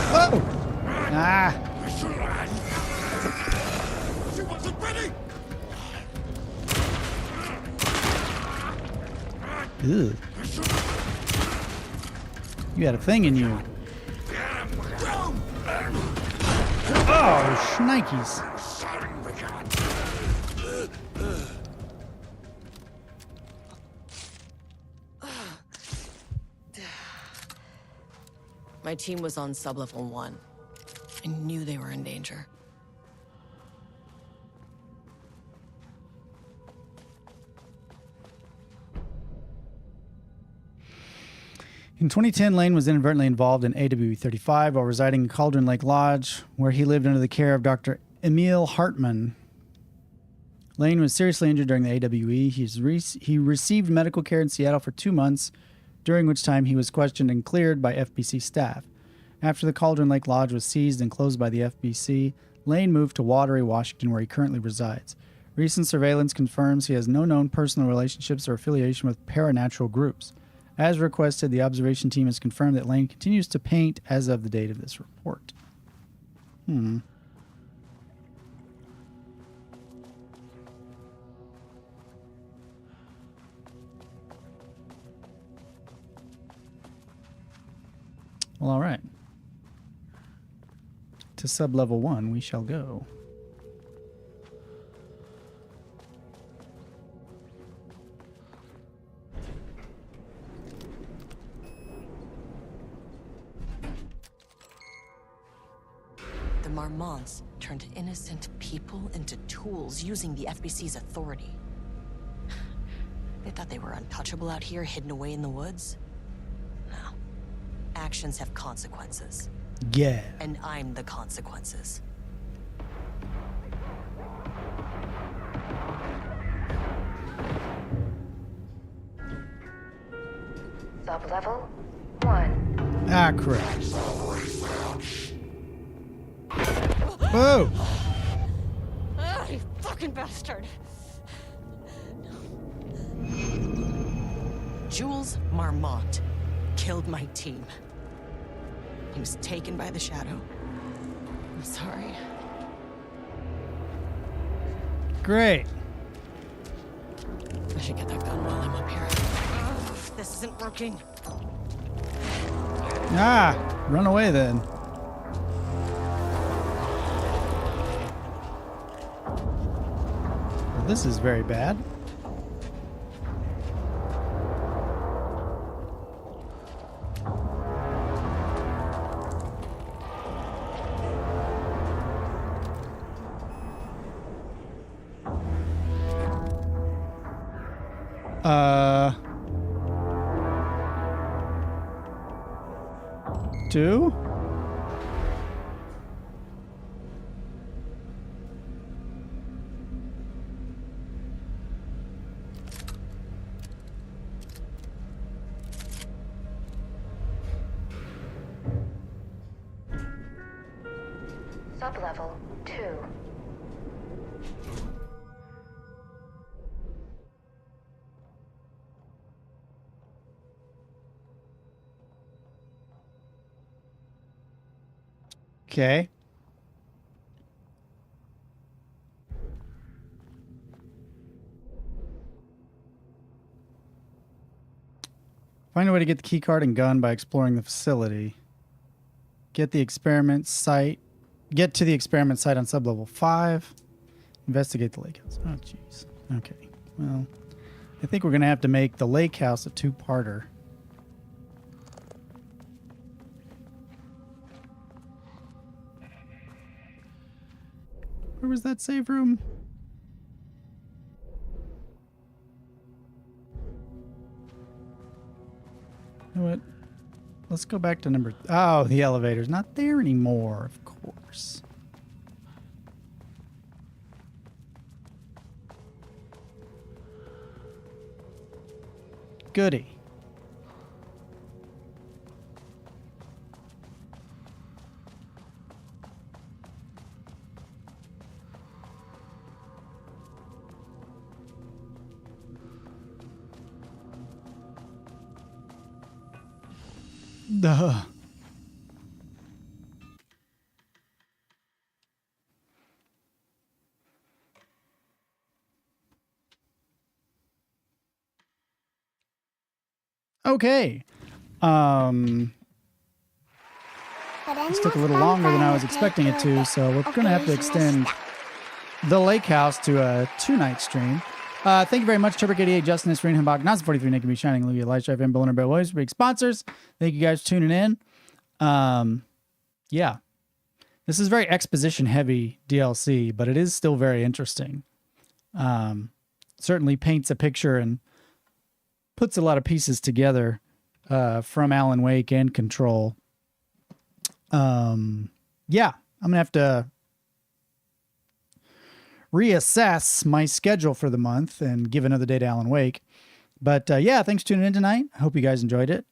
Whoa! Ah! She wasn't ready! Ew. You had a thing in you. Oh, shnikes. My team was on sublevel 1. I knew they were in danger. In 2010, Lane was inadvertently involved in AWE 35 while residing in Cauldron Lake Lodge, where he lived under the care of Dr. Emil Hartman. Lane was seriously injured during the AWE. He received medical care in Seattle for 2 months, during which time he was questioned and cleared by FBC staff. After the Cauldron Lake Lodge was seized and closed by the FBC, Lane moved to Watery, Washington, where he currently resides. Recent surveillance confirms he has no known personal relationships or affiliation with paranatural groups. As requested, the observation team has confirmed that Lane continues to paint as of the date of this report. Well, all right. To sub-level 1 we shall go. The Marmonts turned innocent people into tools using the FBC's authority. They thought they were untouchable out here, hidden away in the woods? No. Actions have consequences. Yeah. And I'm the consequences. Sub-level 1. Ah, crap. Whoa! Ah, you fucking bastard! Jules Marmont killed my team. He was taken by the shadow. I'm sorry. Great. I should get that gun while I'm up here. Ugh, this isn't working. Ah! Run away then. Well, this is very bad. Two? Sub-level 2. Okay. Find a way to get the key card and gun by exploring the facility. Get to the experiment site on sublevel 5. Investigate the lake house. Oh, jeez. Okay. Well, I think we're going to have to make the lake house a two-parter. Where was that save room? You know what? Let's go back to number... Oh, the elevator's not there anymore, of course. Goody. Duh. Okay. This took a little longer than I was expecting it to, so we're going to have to extend the lake house to a 2-night stream. Thank you very much, Turbic88, Justin, Serene, Humbach, Nazi43, Nick, Me Shining, Olivia, Lightstrife, and Bill, and Williams, big sponsors. Thank you guys for tuning in. Yeah. This is very exposition-heavy DLC, but it is still very interesting. Certainly paints a picture and puts a lot of pieces together from Alan Wake and Control. Yeah, I'm going to have to reassess my schedule for the month and give another day to Alan Wake. But yeah, thanks for tuning in tonight. I hope you guys enjoyed it.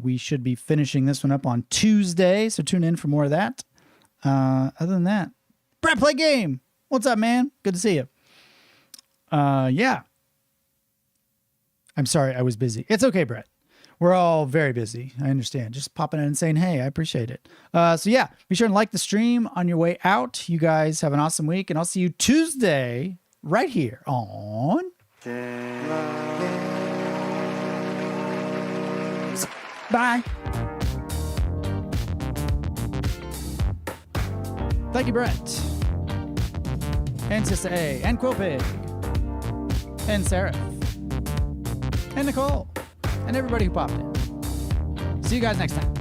We should be finishing this one up on Tuesday, so tune in for more of that. Other than that, Brett Play Game. What's up, man? Good to see you. Yeah. I'm sorry, I was busy. It's okay, Brett. We're all very busy. I understand. Just popping in and saying, hey, I appreciate it. So yeah, be sure and like the stream on your way out. You guys have an awesome week, and I'll see you Tuesday right here on... Bye. Thank you, Brett. And Sister A. And Quilpig. And Seraph. And Nicole. And everybody who popped in. See you guys next time.